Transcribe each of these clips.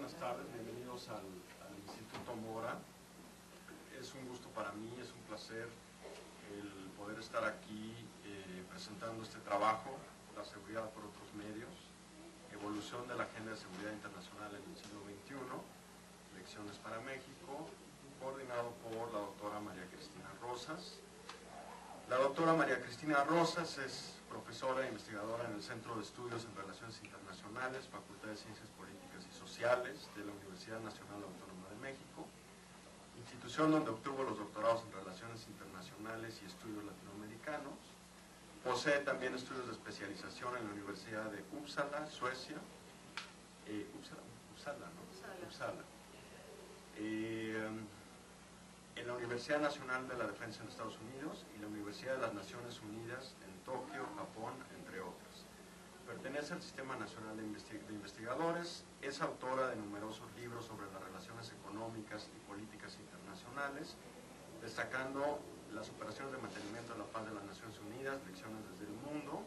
buenas tardes, bienvenidos al Instituto Mora. Es un gusto para mí, es un placer el poder estar aquí presentando este trabajo, La seguridad por otros medios, evolución de la agenda de seguridad internacional en el siglo XXI, lecciones para México, coordinado por la doctora María Cristina Rosas. La doctora María Cristina Rosas es profesora e investigadora en el Centro de Estudios en Relaciones Internacionales, Facultad de Ciencias Políticas y Sociales de la Universidad Nacional Autónoma de México, institución donde obtuvo los doctorados en Relaciones Internacionales y Estudios Latinoamericanos. Posee también estudios de especialización en la Universidad de Uppsala, Suecia. Uppsala. En la Universidad Nacional de la Defensa en Estados Unidos y la Universidad de las Naciones Unidas en Tokio, Japón, entre otras. Pertenece al Sistema Nacional de Investigadores, es autora de numerosos libros sobre las relaciones económicas y políticas internacionales, destacando las operaciones de mantenimiento de la paz de las Naciones Unidas, lecciones desde el mundo.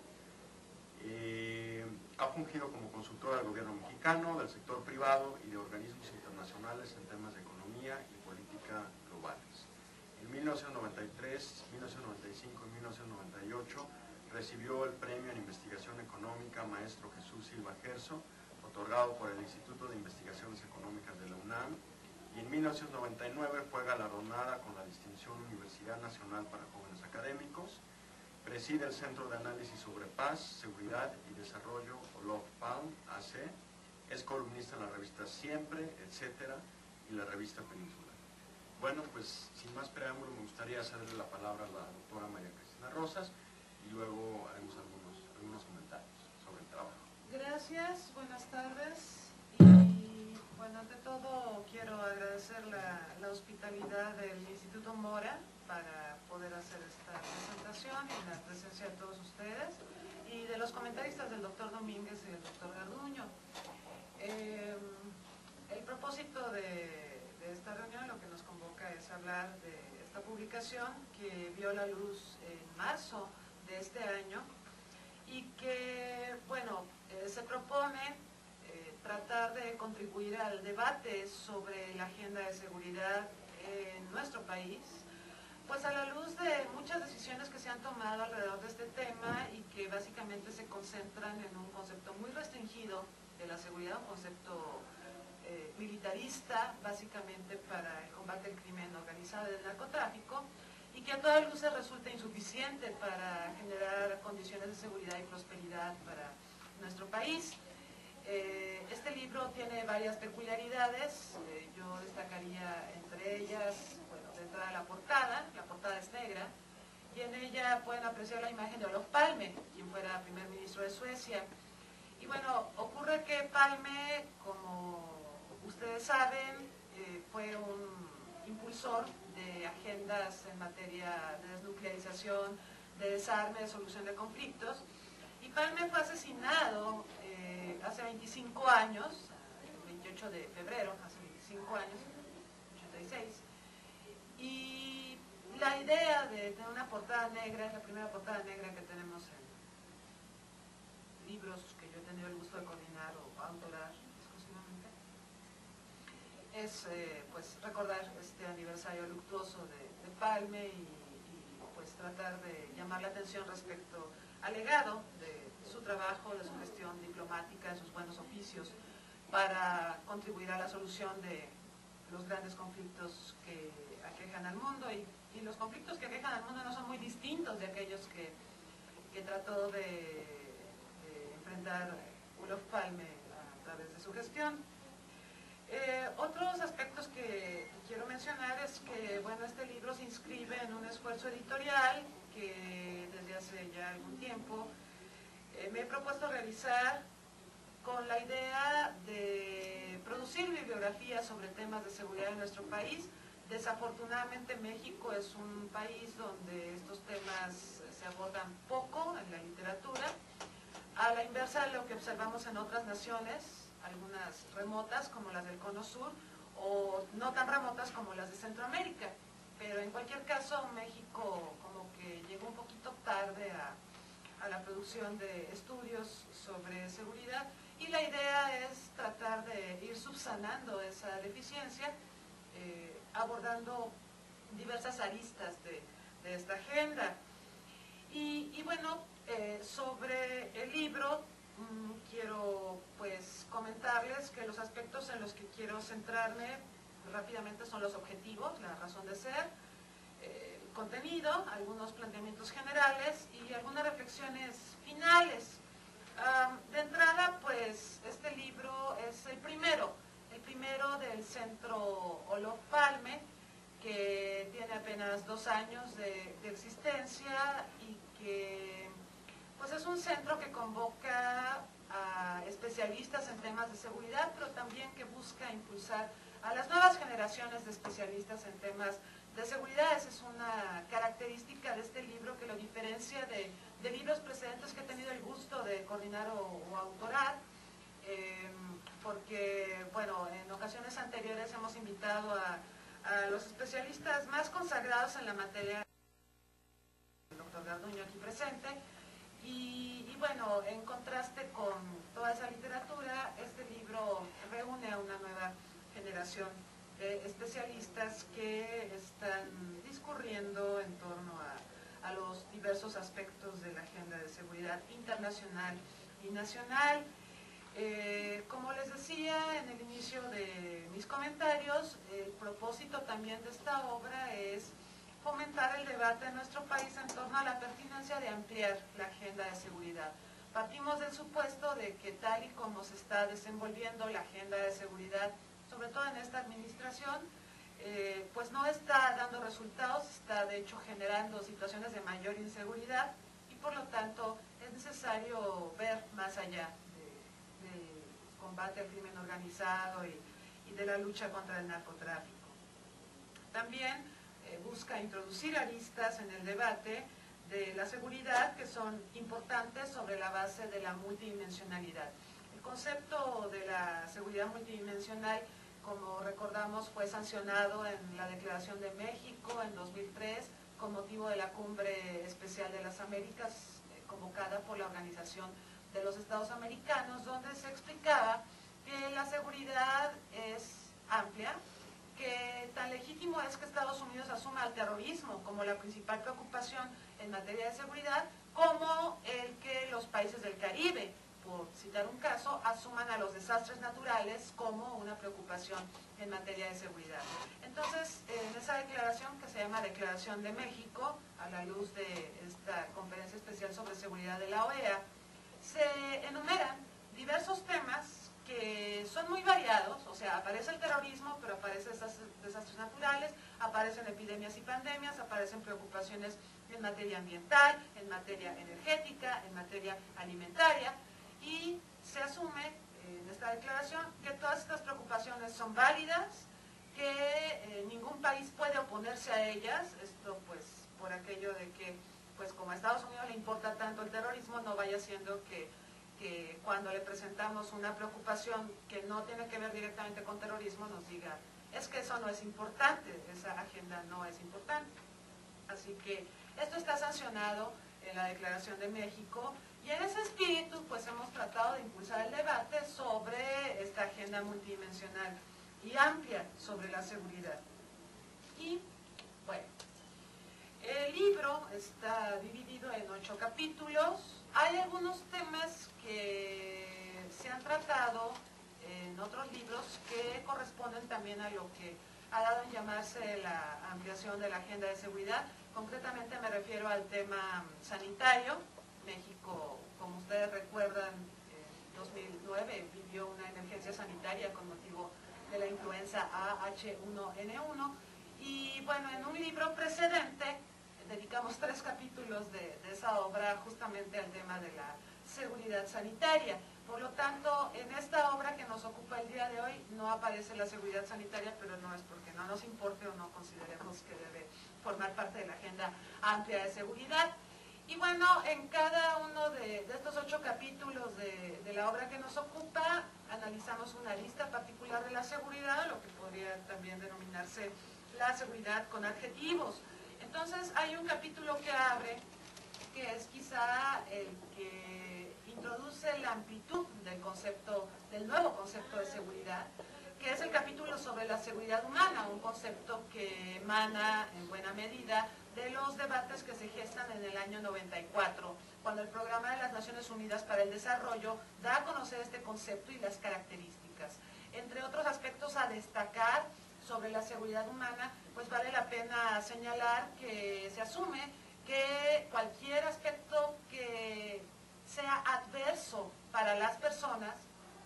Ha fungido como consultora del gobierno mexicano, del sector privado y de organismos internacionales en temas de economía y política globales. En 1993, 1995 y 1998 recibió el Premio en Investigación Económica Maestro Jesús Silva Gerso, otorgado por el Instituto de Investigaciones Económicas de la UNAM, y en 1999 fue galardonada con la distinción Universidad Nacional para Jóvenes Académicos. Preside el Centro de Análisis sobre Paz, Seguridad y Desarrollo, Olof Palme, AC. Es columnista en la revista Siempre, etcétera, y la revista Península. Bueno, pues sin más preámbulo me gustaría cederle la palabra a la doctora María Cristina Rosas y luego haremos algunos comentarios sobre el trabajo. Gracias, buenas tardes. Y bueno, ante todo quiero agradecer la hospitalidad del Instituto Mora para poder hacer esta presentación y la presencia de todos ustedes y de los comentaristas del doctor Domínguez y del doctor Garduño. El propósito de esta reunión, lo que nos convoca es hablar de esta publicación que vio la luz en marzo de este año y que, bueno, se propone tratar de contribuir al debate sobre la agenda de seguridad en nuestro país, pues a la luz de muchas decisiones que se han tomado alrededor de este tema y que básicamente se concentran en un concepto muy restringido de la seguridad, un concepto militarista, básicamente para el combate al crimen organizado y del narcotráfico, y que a todas luces resulta insuficiente para generar condiciones de seguridad y prosperidad para nuestro país. Este libro tiene varias peculiaridades, yo destacaría entre ellas, bueno, de entrada la portada es negra, y en ella pueden apreciar la imagen de Olof Palme, quien fuera primer ministro de Suecia. Y bueno, ocurre que Palme, como ustedes saben, fue un impulsor de agendas en materia de desnuclearización, de desarme, de solución de conflictos, y Palme fue asesinado hace 25 años, el 28 de febrero, hace 25 años, 86, y la idea de tener una portada negra es la primera portada negra que tenemos en libros que yo he tenido el gusto de coordinar o autorar exclusivamente. Es pues recordar este aniversario luctuoso de Palme y pues tratar de llamar la atención respecto al legado de su trabajo, de su gestión diplomática, de sus buenos oficios para contribuir a la solución de los grandes conflictos que aquejan al mundo, y los conflictos que aquejan al mundo no son muy distintos de aquellos que trató de enfrentar Olof Palme a través de su gestión. Otros aspectos que quiero mencionar es que, bueno, este libro se inscribe en un esfuerzo editorial que desde hace ya algún tiempo me he propuesto realizar con la idea de producir bibliografías sobre temas de seguridad en nuestro país. Desafortunadamente México es un país donde estos temas se abordan poco en la literatura, a la inversa de lo que observamos en otras naciones, algunas remotas como las del Cono Sur, o no tan remotas como las de Centroamérica. Pero en cualquier caso, México como que llegó un poquito tarde a la producción de estudios sobre seguridad, y la idea es tratar de ir subsanando esa deficiencia, abordando diversas aristas de esta agenda. Y bueno, sobre el libro, quiero pues comentarles que los aspectos en los que quiero centrarme rápidamente son los objetivos, la razón de ser, el contenido, algunos planteamientos generales y algunas reflexiones finales. De entrada, pues este libro es el primero del Centro Olof Palme, que tiene apenas 2 años de existencia y que pues es un centro que convoca a especialistas en temas de seguridad, pero también que busca impulsar a las nuevas generaciones de especialistas en temas de seguridad. Esa es una característica de este libro que lo diferencia de libros precedentes que he tenido el gusto de coordinar o autorar, porque, bueno, en ocasiones anteriores hemos invitado a los especialistas más consagrados en la materia, el doctor Garduño aquí presente, y bueno, en contraste con toda esa literatura, este libro reúne a una nueva generación de especialistas que están discurriendo en torno a los diversos aspectos de la agenda de seguridad internacional y nacional. Como les decía en el inicio de mis comentarios, el propósito también de esta obra es fomentar el debate en nuestro país en torno a la pertinencia de ampliar la agenda de seguridad. Partimos del supuesto de que tal y como se está desenvolviendo la agenda de seguridad, sobre todo en esta administración, pues no está dando resultados, está de hecho generando situaciones de mayor inseguridad y por lo tanto es necesario ver más allá del combate al crimen organizado y de la lucha contra el narcotráfico. También busca introducir aristas en el debate de la seguridad que son importantes sobre la base de la multidimensionalidad. El concepto de la seguridad multidimensional, como recordamos, fue sancionado en la Declaración de México en 2003 con motivo de la Cumbre Especial de las Américas convocada por la Organización de los Estados Americanos, donde se explicaba que la seguridad es amplia, que tan legítimo es que Estados Unidos asuma el terrorismo como la principal preocupación en materia de seguridad, como el que los países del Caribe, por citar un caso, asuman a los desastres naturales como una preocupación en materia de seguridad. Entonces, en esa declaración, que se llama Declaración de México, a la luz de esta Conferencia Especial sobre Seguridad de la OEA, se enumeran diversos temas que son muy variados, o sea, aparece el terrorismo, pero aparecen desastres naturales, aparecen epidemias y pandemias, aparecen preocupaciones en materia ambiental, en materia energética, en materia alimentaria, y se asume en esta declaración que todas estas preocupaciones son válidas, que ningún país puede oponerse a ellas, esto pues por aquello de que pues como a Estados Unidos le importa tanto el terrorismo, no vaya siendo que cuando le presentamos una preocupación que no tiene que ver directamente con terrorismo nos diga, es que eso no es importante, esa agenda no es importante. Así que esto está sancionado en la Declaración de México y en ese espíritu pues hemos tratado de impulsar el debate sobre esta agenda multidimensional y amplia sobre la seguridad. Y bueno, el libro está dividido en 8 capítulos. Hay algunos temas que se han tratado en otros libros que corresponden también a lo que ha dado en llamarse la ampliación de la agenda de seguridad. Concretamente me refiero al tema sanitario. México, como ustedes recuerdan, en 2009 vivió una emergencia sanitaria con motivo de la influenza H1N1 y bueno, en un libro precedente dedicamos 3 capítulos de esa obra justamente al tema de la seguridad sanitaria. Por lo tanto, en esta obra que nos ocupa el día de hoy no aparece la seguridad sanitaria, pero no es porque no nos importe o no consideremos que debe formar parte de la agenda amplia de seguridad. Y bueno, en cada uno de estos 8 capítulos de la obra que nos ocupa, analizamos una arista particular de la seguridad, lo que podría también denominarse la seguridad con adjetivos. Entonces hay un capítulo que abre, que es quizá el que introduce la amplitud del nuevo concepto de seguridad, que es el capítulo sobre la seguridad humana, un concepto que emana en buena medida de los debates que se gestan en el año 94, cuando el Programa de las Naciones Unidas para el Desarrollo da a conocer este concepto y las características. Entre otros aspectos a destacar sobre la seguridad humana, pues vale la pena señalar que se asume que cualquier aspecto que sea adverso para las personas,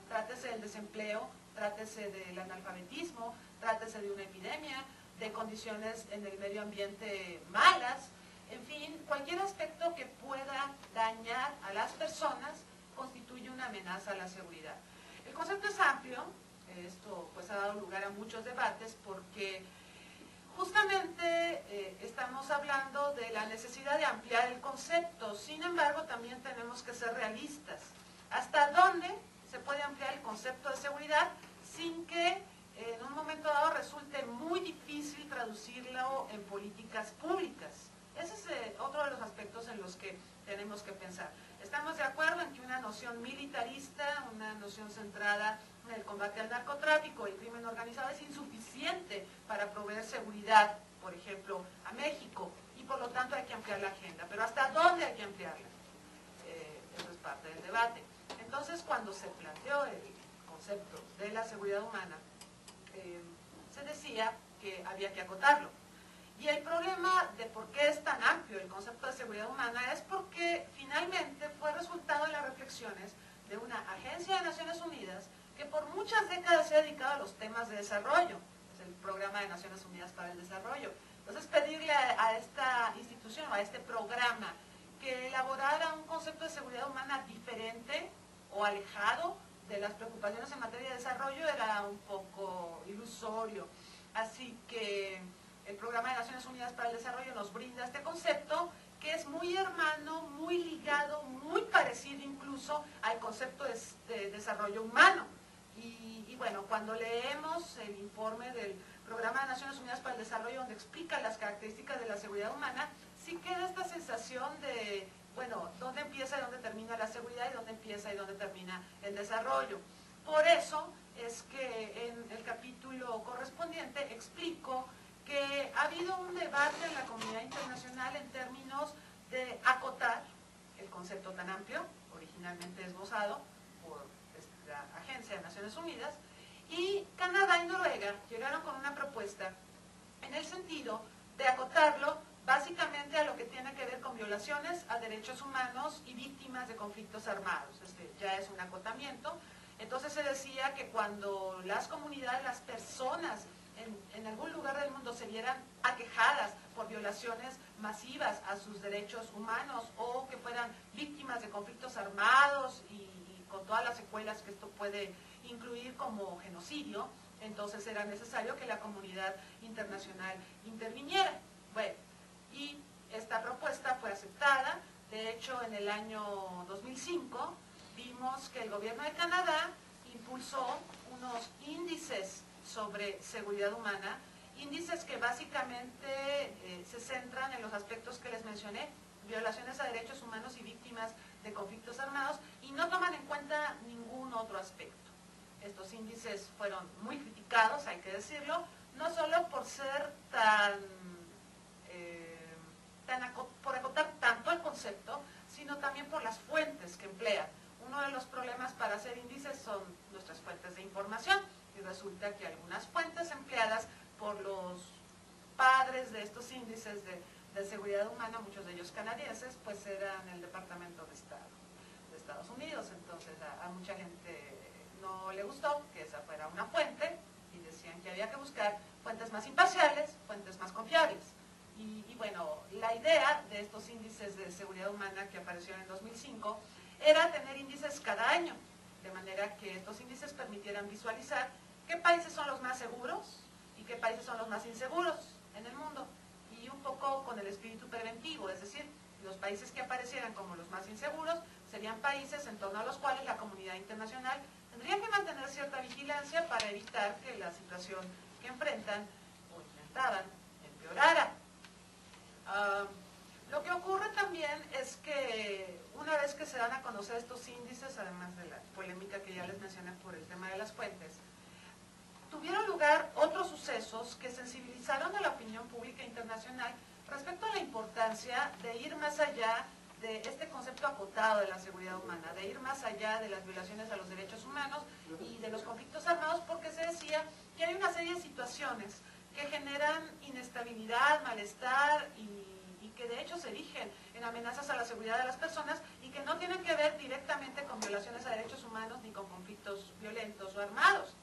trátese del desempleo, trátese del analfabetismo, trátese de una epidemia, de condiciones en el medio ambiente malas, en fin, cualquier aspecto que pueda dañar a las personas constituye una amenaza a la seguridad. El concepto es amplio, esto pues ha dado lugar a muchos debates porque justamente estamos hablando de la necesidad de ampliar el concepto, sin embargo también tenemos que ser realistas. ¿Hasta dónde se puede ampliar el concepto de seguridad sin que en un momento dado resulte muy difícil traducirlo en políticas públicas? Ese es otro de los aspectos en los que tenemos que pensar. Estamos de acuerdo en que una noción militarista, una noción centrada en el combate al narcotráfico y el crimen organizado es insuficiente para proveer seguridad, por ejemplo, a México, y por lo tanto hay que ampliar la agenda. Pero ¿hasta dónde hay que ampliarla? Eso es parte del debate. Entonces, cuando se planteó el concepto de la seguridad humana, se decía que había que acotarlo. Y el problema de por qué es tan amplio el concepto de seguridad humana es porque finalmente fue resultado de las reflexiones de una agencia de Naciones Unidas que por muchas décadas se ha dedicado a los temas de desarrollo, es el Programa de Naciones Unidas para el Desarrollo. Entonces pedirle a esta institución, a este programa, que elaborara un concepto de seguridad humana diferente o alejado de las preocupaciones en materia de desarrollo era un poco ilusorio. Así que el Programa de Naciones Unidas para el Desarrollo nos brinda este concepto que es muy hermano, muy ligado, muy parecido incluso al concepto de desarrollo humano. Y bueno, cuando leemos el informe del Programa de Naciones Unidas para el Desarrollo, donde explica las características de la seguridad humana, sí queda esta sensación de, bueno, dónde empieza y dónde termina la seguridad y dónde empieza y dónde termina el desarrollo. Por eso es que en el capítulo correspondiente explico que ha habido un debate en la comunidad internacional en términos de acotar el concepto tan amplio, originalmente esbozado por esta agencia de Naciones Unidas, y Canadá y Noruega llegaron con una propuesta en el sentido de acotarlo básicamente a lo que tiene que ver con violaciones a derechos humanos y víctimas de conflictos armados. Este ya es un acotamiento. Entonces se decía que cuando las comunidades, las personas en algún lugar del mundo se vieran aquejadas por violaciones masivas a sus derechos humanos o que fueran víctimas de conflictos armados y con todas las secuelas que esto puede incluir como genocidio, entonces era necesario que la comunidad internacional interviniera. Bueno, y esta propuesta fue aceptada. De hecho, en el año 2005 vimos que el gobierno de Canadá impulsó unos índices sobre seguridad humana, índices que básicamente se centran en los aspectos que les mencioné, violaciones a derechos humanos y víctimas de conflictos armados, y no toman en cuenta ningún otro aspecto. Estos índices fueron muy criticados, hay que decirlo, no solo por ser por acotar tanto el concepto, sino también por las fuentes que emplean. Uno de los problemas para hacer índices son nuestras fuentes de información, y resulta que algunas fuentes empleadas por los padres de estos índices de seguridad humana, muchos de ellos canadienses, pues eran el Departamento de Estado de Estados Unidos. Entonces a mucha gente no le gustó que esa fuera una fuente y decían que había que buscar fuentes más imparciales, fuentes más confiables. Y bueno, la idea de estos índices de seguridad humana que aparecieron en 2005 era tener índices cada año, de manera que estos índices permitieran visualizar qué países son los más seguros y qué países son los más inseguros en el mundo, y un poco con el espíritu preventivo, es decir, los países que aparecieran como los más inseguros serían países en torno a los cuales la comunidad internacional tendría que mantener cierta vigilancia para evitar que la situación que enfrentan o enfrentaban empeorara. Lo que ocurre también es que una vez que se dan a conocer estos índices, además de la polémica que ya les mencioné por el tema de las fuentes, tuvieron lugar otros sucesos que sensibilizaron a la opinión pública internacional respecto a la importancia de ir más allá de este concepto acotado de la seguridad humana, de ir más allá de las violaciones a los derechos humanos y de los conflictos armados, porque se decía que hay una serie de situaciones que generan inestabilidad, malestar y que de hecho se erigen en amenazas a la seguridad de las personas y que no tienen que ver directamente con violaciones a derechos humanos ni con conflictos violentos o armados.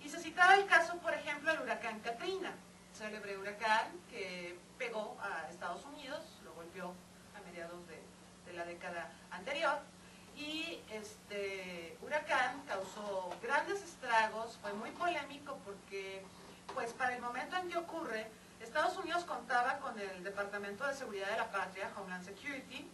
Y se citaba el caso, por ejemplo, del huracán Katrina, célebre huracán que pegó a Estados Unidos, lo golpeó a mediados de la década anterior, y este huracán causó grandes estragos, fue muy polémico porque, pues para el momento en que ocurre, Estados Unidos contaba con el Departamento de Seguridad de la Patria, Homeland Security,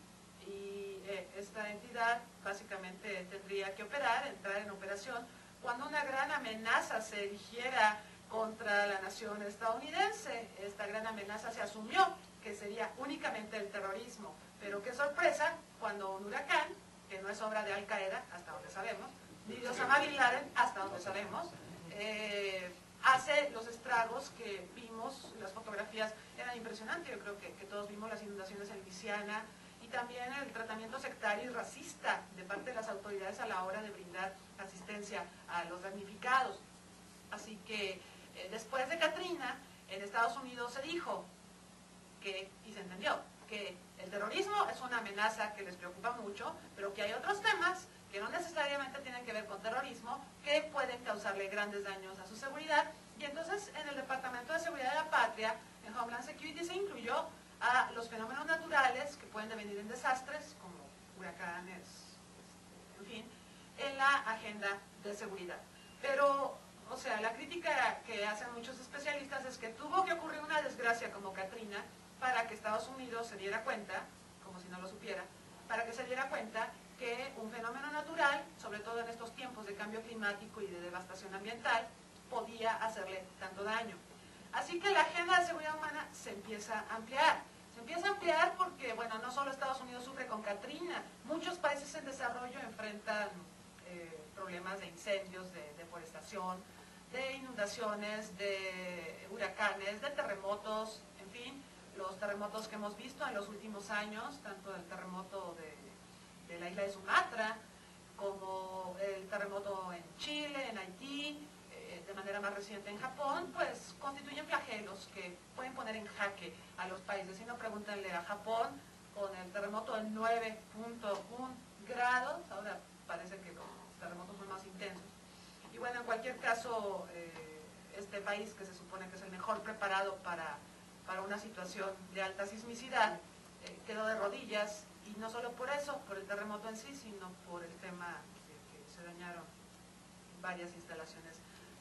y esta entidad básicamente tendría que operar, entrar en operación, cuando una gran amenaza se erigiera contra la nación estadounidense. Esta gran amenaza se asumió que sería únicamente el terrorismo, pero qué sorpresa cuando un huracán, que no es obra de Al Qaeda, hasta donde sabemos, ni de Osama Bin Laden, hasta donde sabemos, hace los estragos que vimos. Las fotografías eran impresionantes. Yo creo que todos vimos las inundaciones en Luisiana y también el tratamiento sectario y racista de parte de las autoridades a la hora de brindar asistencia a los damnificados. Así que después de Katrina, en Estados Unidos se dijo que, y se entendió, que el terrorismo es una amenaza que les preocupa mucho, pero que hay otros temas que no necesariamente tienen que ver con terrorismo, que pueden causarle grandes daños a su seguridad. Y entonces en el Departamento de Seguridad de la Patria, en Homeland Security, se incluyó a los fenómenos naturales que pueden devenir en desastres, como huracanes, en fin, en la agenda de seguridad. Pero, o sea, la crítica que hacen muchos especialistas es que tuvo que ocurrir una desgracia como Katrina para que Estados Unidos se diera cuenta, como si no lo supiera, para que se diera cuenta que un fenómeno natural, sobre todo en estos tiempos de cambio climático y de devastación ambiental, podía hacerle tanto daño. Así que la agenda de seguridad humana se empieza a ampliar. Se empieza a ampliar porque, bueno, no solo Estados Unidos sufre con Katrina, muchos países en desarrollo enfrentan problemas de incendios, de deforestación, de inundaciones, de huracanes, de terremotos, en fin, los terremotos que hemos visto en los últimos años, tanto el terremoto de la isla de Sumatra, como el terremoto en Chile, en Haití, de manera más reciente en Japón, pues constituyen flagelos que pueden poner en jaque a los países. Si no, pregúntenle a Japón, con el terremoto de 9.1 grados, ahora parece que los terremotos son más intensos. Y bueno, en cualquier caso, este país, que se supone que es el mejor preparado para una situación de alta sismicidad, quedó de rodillas, y no solo por eso, por el terremoto en sí, sino por el tema de que se dañaron varias instalaciones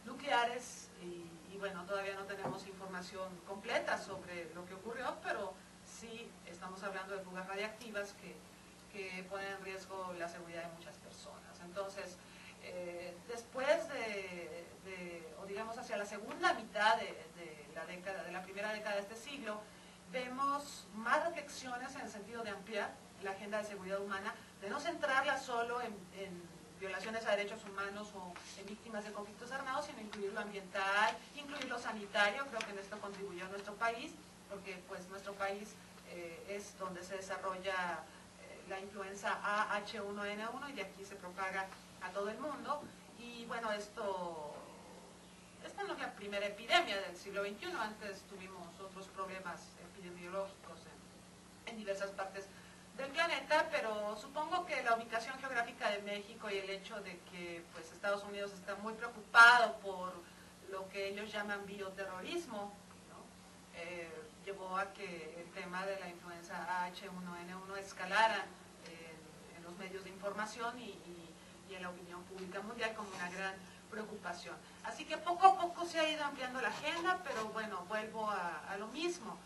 nucleares y bueno, todavía no tenemos información completa sobre lo que ocurrió, pero sí estamos hablando de fugas radiactivas que ponen en riesgo la seguridad de muchas personas. Entonces, después o digamos hacia la segunda mitad de la primera década de este siglo, vemos más reflexiones en el sentido de ampliar la agenda de seguridad humana, de no centrarla solo en violaciones a derechos humanos o en víctimas de conflictos armados, sino incluir lo ambiental, incluir lo sanitario. Creo que en esto contribuyó nuestro país, porque pues nuestro país es donde se desarrolla la influenza A/H1N1 y de aquí se propaga a todo el mundo. Y bueno, esta no es la primera epidemia del siglo XXI, antes tuvimos otros problemas epidemiológicos en diversas partes del planeta, pero supongo que la ubicación geográfica de México y el hecho de que pues Estados Unidos está muy preocupado por lo que ellos llaman bioterrorismo, ¿no? Llevó a que el tema de la influenza H1N1 escalara en los medios de información y en la opinión pública mundial como una gran preocupación. Así que poco a poco se ha ido ampliando la agenda, pero bueno, vuelvo a lo mismo.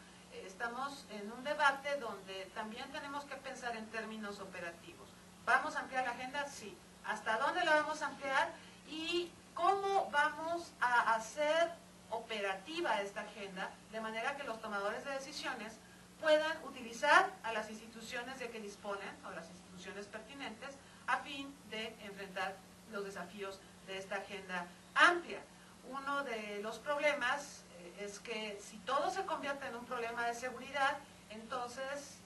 Estamos en un debate donde también tenemos que pensar en términos operativos. ¿Vamos a ampliar la agenda? Sí. ¿Hasta dónde la vamos a ampliar? ¿Y cómo vamos a hacer operativa esta agenda de manera que los tomadores de decisiones puedan utilizar a las instituciones de que disponen, o las instituciones pertinentes, a fin de enfrentar los desafíos de esta agenda amplia. Uno de los problemas es que si todo se convierte en un problema de seguridad, entonces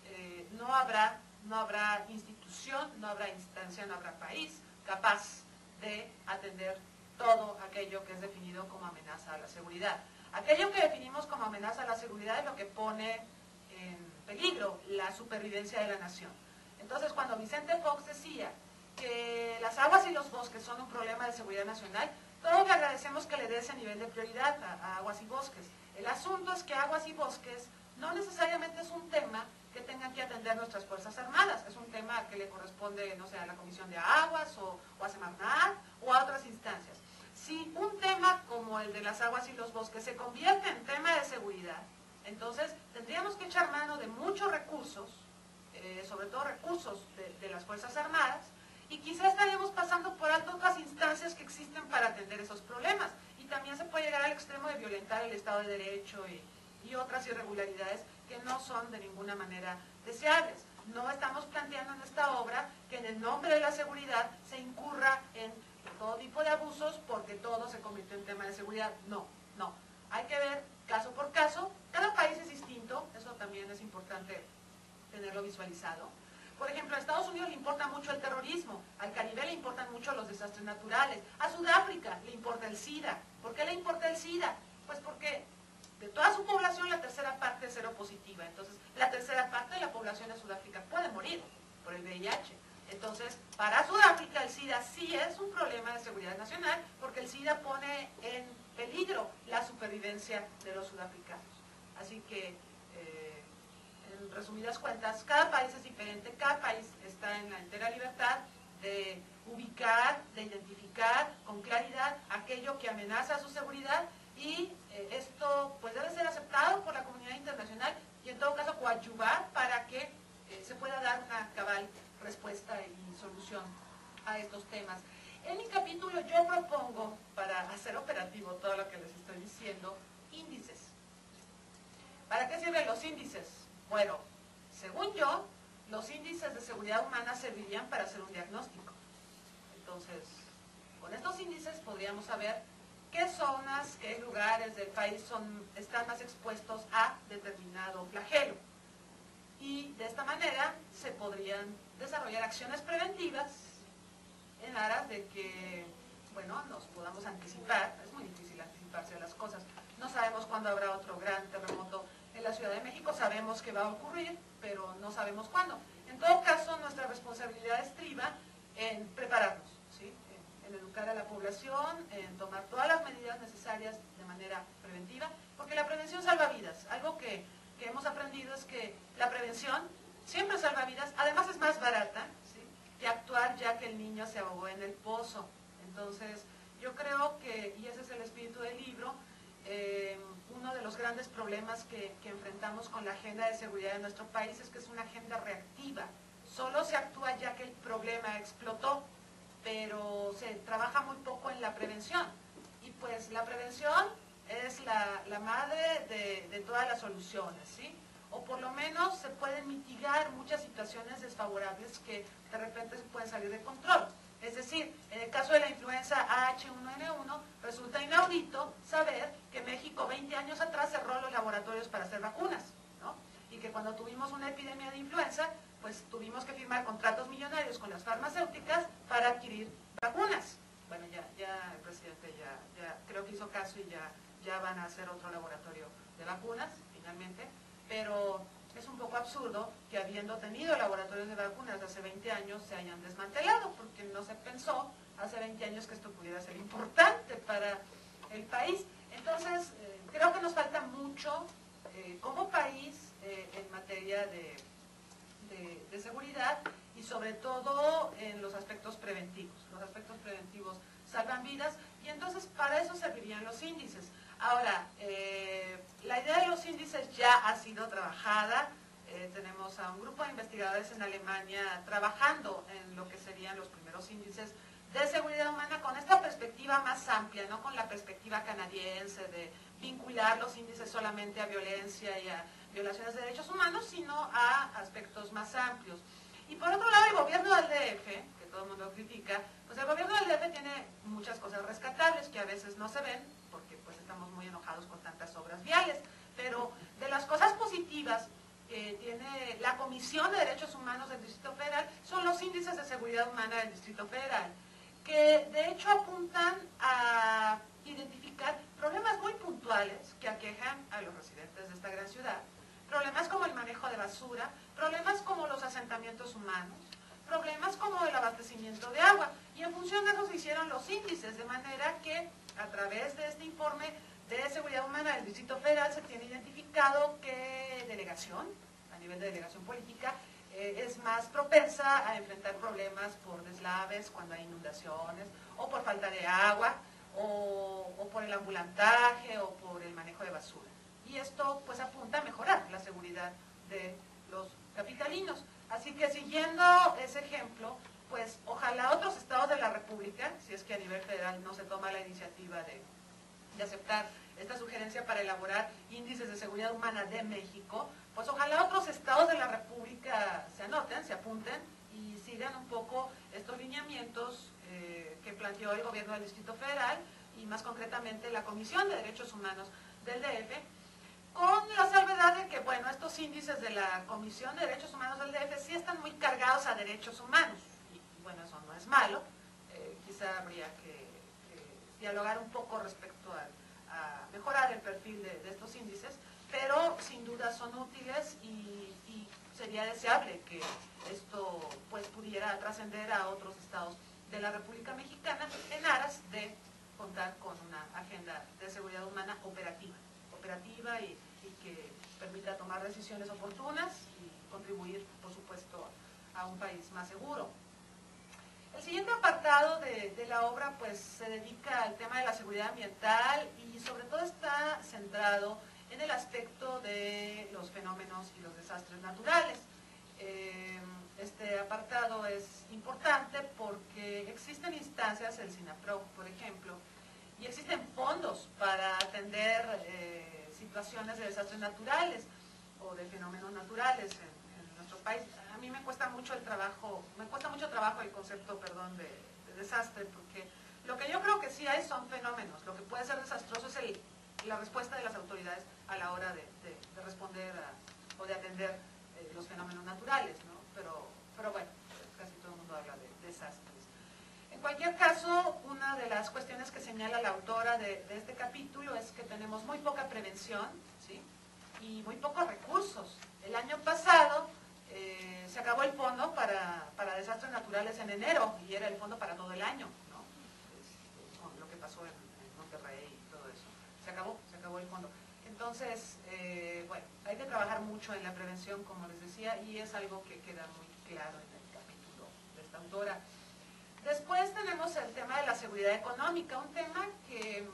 no habrá institución, no habrá instancia, no habrá país capaz de atender todo aquello que es definido como amenaza a la seguridad. Aquello que definimos como amenaza a la seguridad es lo que pone en peligro la supervivencia de la nación. Entonces, cuando Vicente Fox decía que las aguas y los bosques son un problema de seguridad nacional, todos le agradecemos que le dé ese nivel de prioridad a aguas y bosques. El asunto es que aguas y bosques no necesariamente es un tema que tengan que atender nuestras Fuerzas Armadas, es un tema que le corresponde, no sé, a la Comisión de Aguas o a Semarnat o a otras instancias. Si un tema como el de las aguas y los bosques se convierte en tema de seguridad, entonces tendríamos que echar mano de muchos recursos, sobre todo recursos de las Fuerzas Armadas, y quizás estaríamos pasando por alto otras instancias que existen para atender esos problemas. Y también se puede llegar al extremo de violentar el Estado de Derecho y otras irregularidades que no son de ninguna manera deseables. No estamos planteando en esta obra que en el nombre de la seguridad se incurra en todo tipo de abusos porque todo se convirtió en tema de seguridad. No, no. Hay que ver caso por caso. Cada país es distinto, eso también es importante tenerlo visualizado. Por ejemplo, a Estados Unidos le importa mucho el terrorismo, al Caribe le importan mucho los desastres naturales, a Sudáfrica le importa el SIDA. ¿Por qué le importa el SIDA? Pues porque de toda su población la tercera parte es seropositiva. Entonces, la tercera parte de la población de Sudáfrica puede morir por el VIH. Entonces, para Sudáfrica el SIDA sí es un problema de seguridad nacional porque el SIDA pone en peligro la supervivencia de los sudafricanos. Así que, en resumidas cuentas, cada país es diferente, cada país está en la entera libertad de ubicar, de identificar con claridad aquello que amenaza a su seguridad y esto pues debe ser aceptado por la comunidad internacional y en todo caso coadyuvar para que se pueda dar una cabal respuesta y solución a estos temas. En mi capítulo yo propongo, para hacer operativo todo lo que les estoy diciendo, índices. ¿Para qué sirven los índices? Bueno, según yo, los índices de seguridad humana servirían para hacer un diagnóstico. Entonces, con estos índices podríamos saber qué zonas, qué lugares del país están más expuestos a determinado flagelo. Y de esta manera se podrían desarrollar acciones preventivas en aras de que, bueno, nos podamos anticipar. Es muy difícil anticiparse a las cosas. No sabemos cuándo habrá otro gran terremoto en la Ciudad de México, sabemos que va a ocurrir, pero no sabemos cuándo. En todo caso, nuestra responsabilidad estriba en prepararnos, ¿sí? En educar a la población, en tomar todas las medidas necesarias de manera preventiva, porque la prevención salva vidas. Algo que hemos aprendido es que la prevención siempre salva vidas, además es más barata, ¿sí?, que actuar ya que el niño se ahogó en el pozo. Entonces, yo creo que, y ese es el espíritu del libro, uno de los grandes problemas que enfrentamos con la agenda de seguridad de nuestro país es que es una agenda reactiva. Solo se actúa ya que el problema explotó, pero se trabaja muy poco en la prevención. Y pues la prevención es la madre de todas las soluciones, ¿sí? O por lo menos se pueden mitigar muchas situaciones desfavorables que de repente se pueden salir de control. Es decir, en el caso de la influenza H1N1, resulta inaudito saber que México 20 años atrás cerró los laboratorios para hacer vacunas, ¿no? Y que cuando tuvimos una epidemia de influenza, pues tuvimos que firmar contratos millonarios con las farmacéuticas para adquirir vacunas. Bueno, ya el presidente ya creo que hizo caso y ya van a hacer otro laboratorio de vacunas, finalmente, pero es un poco absurdo que habiendo tenido laboratorios de vacunas hace 20 años se hayan desmantelado, porque no se pensó hace 20 años que esto pudiera ser importante para el país. Entonces, creo que nos falta mucho como país en materia de seguridad y sobre todo en los aspectos preventivos. Los aspectos preventivos salvan vidas y entonces para eso servirían los índices. Ahora, la idea de los índices ya ha sido trabajada. Tenemos a un grupo de investigadores en Alemania trabajando en lo que serían los primeros índices de seguridad humana con esta perspectiva más amplia, no con la perspectiva canadiense de vincular los índices solamente a violencia y a violaciones de derechos humanos, DF, que todo el mundo critica, pues el gobierno del DF tiene muchas cosas rescatables que a veces no se ven, porque pues estamos muy enojados con tantas obras viales, pero de las cosas positivas que tiene la Comisión de Derechos Humanos del Distrito Federal son los índices de seguridad humana del Distrito Federal, que de hecho apuntan a identificar problemas muy puntuales que aquejan a los residentes de esta gran ciudad, problemas como el manejo de basura, problemas como los asentamientos humanos, problemas como el abastecimiento de agua, y en función de eso se hicieron los índices, de manera que a través de este informe de seguridad humana del Distrito Federal se tiene identificado que delegación, a nivel de delegación política, es más propensa a enfrentar problemas por deslaves cuando hay inundaciones, o por falta de agua, o por el ambulantaje, o por el manejo de basura. Y esto pues apunta a mejorar la seguridad de los capitalinos. Así que siguiendo ese ejemplo, pues ojalá otros estados de la República, si es que a nivel federal no se toma la iniciativa de aceptar esta sugerencia para elaborar índices de seguridad humana de México, pues ojalá otros estados de la República se anoten, se apunten y sigan un poco estos lineamientos que planteó el gobierno del Distrito Federal y más concretamente la Comisión de Derechos Humanos del DF, con la salvedad de que, bueno, estos índices de la Comisión de Derechos Humanos del DF sí están muy cargados a derechos humanos, y bueno, eso no es malo, quizá habría que dialogar un poco respecto a mejorar el perfil de estos índices, pero sin duda son útiles y sería deseable que esto pues pudiera trascender a otros estados de la República Mexicana en aras de contar con una agenda de seguridad humana operativa y que permita tomar decisiones oportunas y contribuir, por supuesto, a un país más seguro. El siguiente apartado de la obra pues se dedica al tema de la seguridad ambiental y sobre todo está centrado en el aspecto de los fenómenos y los desastres naturales. Este apartado es importante porque existen instancias, el SINAPROC, por ejemplo, y existen fondos para atender situaciones de desastres naturales o de fenómenos naturales en nuestro país. A mí me cuesta mucho trabajo el concepto, perdón, de desastre, porque lo que yo creo que sí hay son fenómenos. Lo que puede ser desastroso es la respuesta de las autoridades a la hora de responder o de atender los fenómenos naturales, ¿no? Pero bueno, casi todo el mundo habla de desastres. En cualquier caso, una de las cuestiones que señala la autora de este capítulo es que tenemos muy poca prevención, ¿sí? Y muy pocos recursos. El año pasado se acabó el fondo para desastres naturales en enero y era el fondo para todo el año, ¿no? Con lo que pasó en Monterrey y todo eso. Se acabó el fondo. Entonces, bueno, hay que trabajar mucho en la prevención, como les decía, y es algo que queda muy claro en el capítulo de esta autora. Después tenemos el tema de la seguridad económica, un tema que,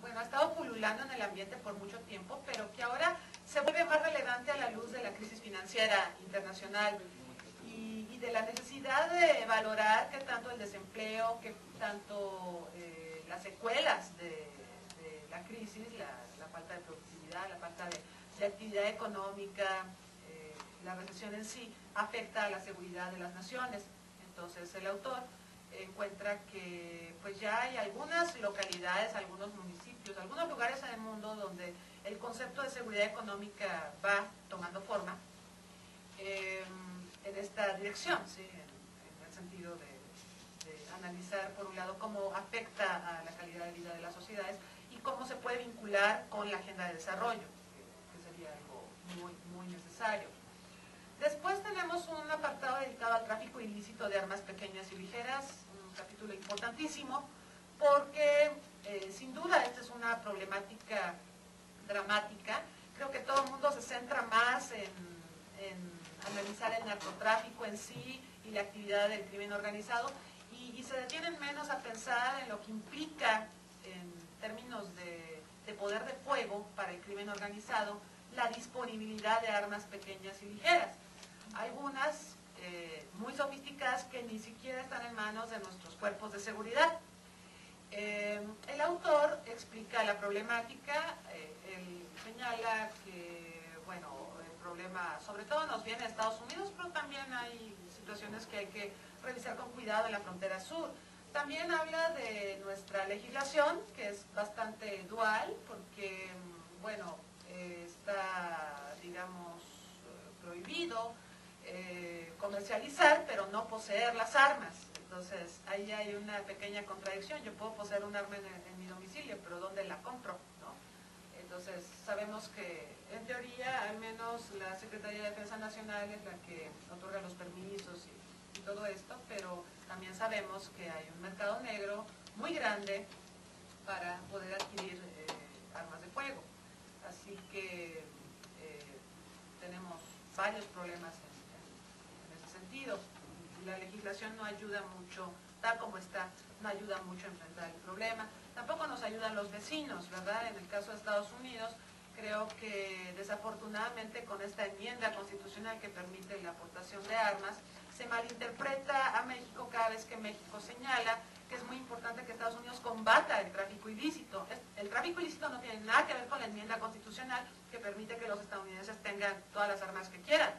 bueno, ha estado pululando en el ambiente por mucho tiempo, pero que ahora se vuelve más relevante a la luz de la crisis financiera internacional y de la necesidad de valorar qué tanto el desempleo, qué tanto las secuelas de la crisis, la falta de productividad, la falta de actividad económica, la recesión en sí, afecta a la seguridad de las naciones. Entonces el autor encuentra que pues ya hay algunas localidades, algunos municipios, algunos lugares en el mundo donde el concepto de seguridad económica va tomando forma en esta dirección, ¿sí? en el sentido de analizar por un lado cómo afecta a la calidad de vida de las sociedades y cómo se puede vincular con la agenda de desarrollo, que sería algo muy, muy necesario. Después tenemos un apartado dedicado al tráfico ilícito de armas pequeñas y ligeras, un capítulo importantísimo, porque sin duda esta es una problemática dramática. Creo que todo el mundo se centra más en analizar el narcotráfico en sí y la actividad del crimen organizado y se detienen menos a pensar en lo que implica en términos de poder de fuego para el crimen organizado la disponibilidad de armas pequeñas y ligeras. Algunas muy sofisticadas que ni siquiera están en manos de nuestros cuerpos de seguridad. El autor explica la problemática, él señala que, bueno, el problema sobre todo nos viene de Estados Unidos, pero también hay situaciones que hay que revisar con cuidado en la frontera sur. También habla de nuestra legislación, que es bastante dual, porque, bueno, está, digamos, prohibido comercializar, pero no poseer las armas. Entonces, ahí hay una pequeña contradicción. Yo puedo poseer un arma en mi domicilio, pero ¿dónde la compro? ¿No? Entonces, sabemos que, en teoría, al menos la Secretaría de Defensa Nacional es la que otorga los permisos y todo esto, pero también sabemos que hay un mercado negro muy grande para poder adquirir armas de fuego. Así que tenemos varios problemas en ese sentido. La legislación no ayuda mucho, tal como está, no ayuda mucho a enfrentar el problema. Tampoco nos ayudan los vecinos, ¿verdad? En el caso de Estados Unidos, creo que desafortunadamente con esta enmienda constitucional que permite la aportación de armas, se malinterpreta a México cada vez que México señala que es muy importante que Estados Unidos combata el tráfico ilícito. El tráfico ilícito no tiene nada que ver con la enmienda constitucional que permite que los estadounidenses tengan todas las armas que quieran.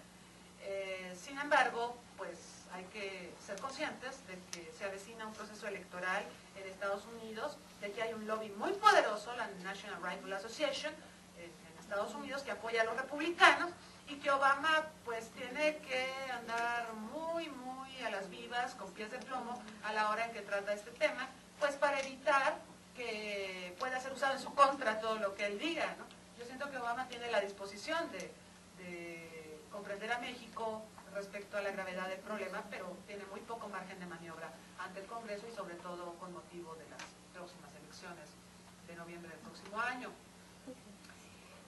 Sin embargo, pues hay que ser conscientes de que se avecina un proceso electoral en Estados Unidos, de que hay un lobby muy poderoso, la National Rifle Association, en Estados Unidos, que apoya a los republicanos, y que Obama pues tiene que andar muy a las vivas, con pies de plomo, a la hora en que trata este tema, pues para evitar que pueda ser usado en su contra todo lo que él diga, ¿no? Yo siento que Obama tiene la disposición de comprender a México respecto a la gravedad del problema, pero tiene muy poco margen de maniobra ante el Congreso y sobre todo con motivo de las próximas elecciones de noviembre del próximo año.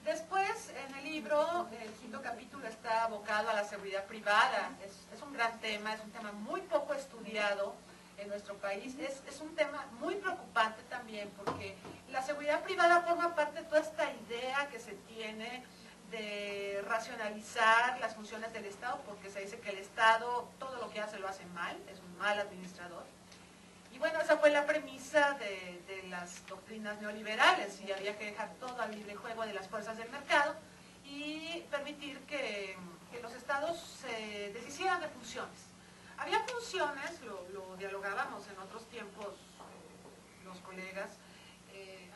Después, en el libro, el quinto capítulo está abocado a la seguridad privada. Es un gran tema, es un tema muy poco estudiado en nuestro país. Es un tema muy preocupante también porque la seguridad privada forma parte de toda esta idea que se tiene de racionalizar las funciones del Estado, porque se dice que el Estado todo lo que hace lo hace mal, es un mal administrador. Y bueno, esa fue la premisa de las doctrinas neoliberales, y había que dejar todo al libre juego de las fuerzas del mercado y permitir que los estados se deshicieran de funciones. Había funciones, lo dialogábamos en otros tiempos los colegas,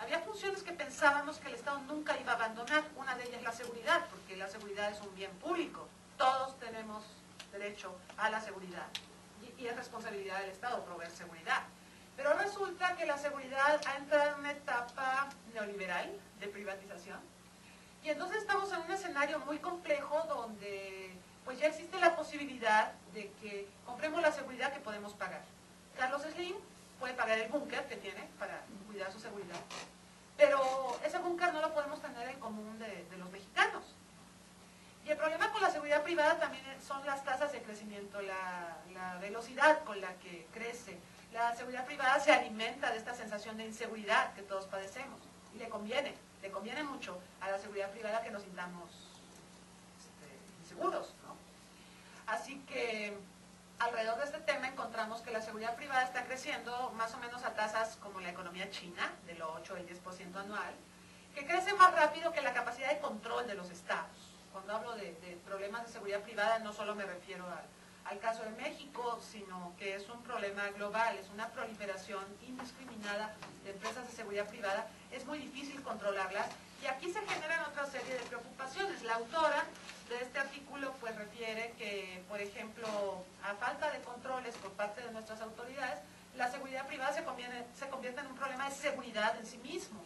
había funciones que pensábamos que el Estado nunca iba a abandonar. Una de ellas es la seguridad, porque la seguridad es un bien público. Todos tenemos derecho a la seguridad. Y es responsabilidad del Estado proveer seguridad. Pero resulta que la seguridad ha entrado en una etapa neoliberal de privatización, y entonces estamos en un escenario muy complejo donde pues ya existe la posibilidad de que compremos la seguridad que podemos pagar. Carlos Slim puede pagar el búnker que tiene para cuidar su seguridad, pero ese búnker no lo podemos tener en común de los mexicanos. Y el problema con la seguridad privada también son las tasas de crecimiento, la velocidad con la que crece. La seguridad privada se alimenta de esta sensación de inseguridad que todos padecemos. Y le conviene mucho a la seguridad privada que nos sintamos inseguros, ¿no? Así que alrededor de este tema encontramos que la seguridad privada está creciendo más o menos a tasas como la economía china, del 8 al 10% anual, que crece más rápido que la capacidad de control de los estados. Cuando hablo de problemas de seguridad privada no solo me refiero al caso de México, sino que es un problema global, es una proliferación indiscriminada de empresas de seguridad privada, es muy difícil controlarlas, y aquí se generan otra serie de preocupaciones. La autora de este artículo pues refiere que, por ejemplo, a falta de controles por parte de nuestras autoridades, la seguridad privada se convierte en un problema de seguridad en sí mismo,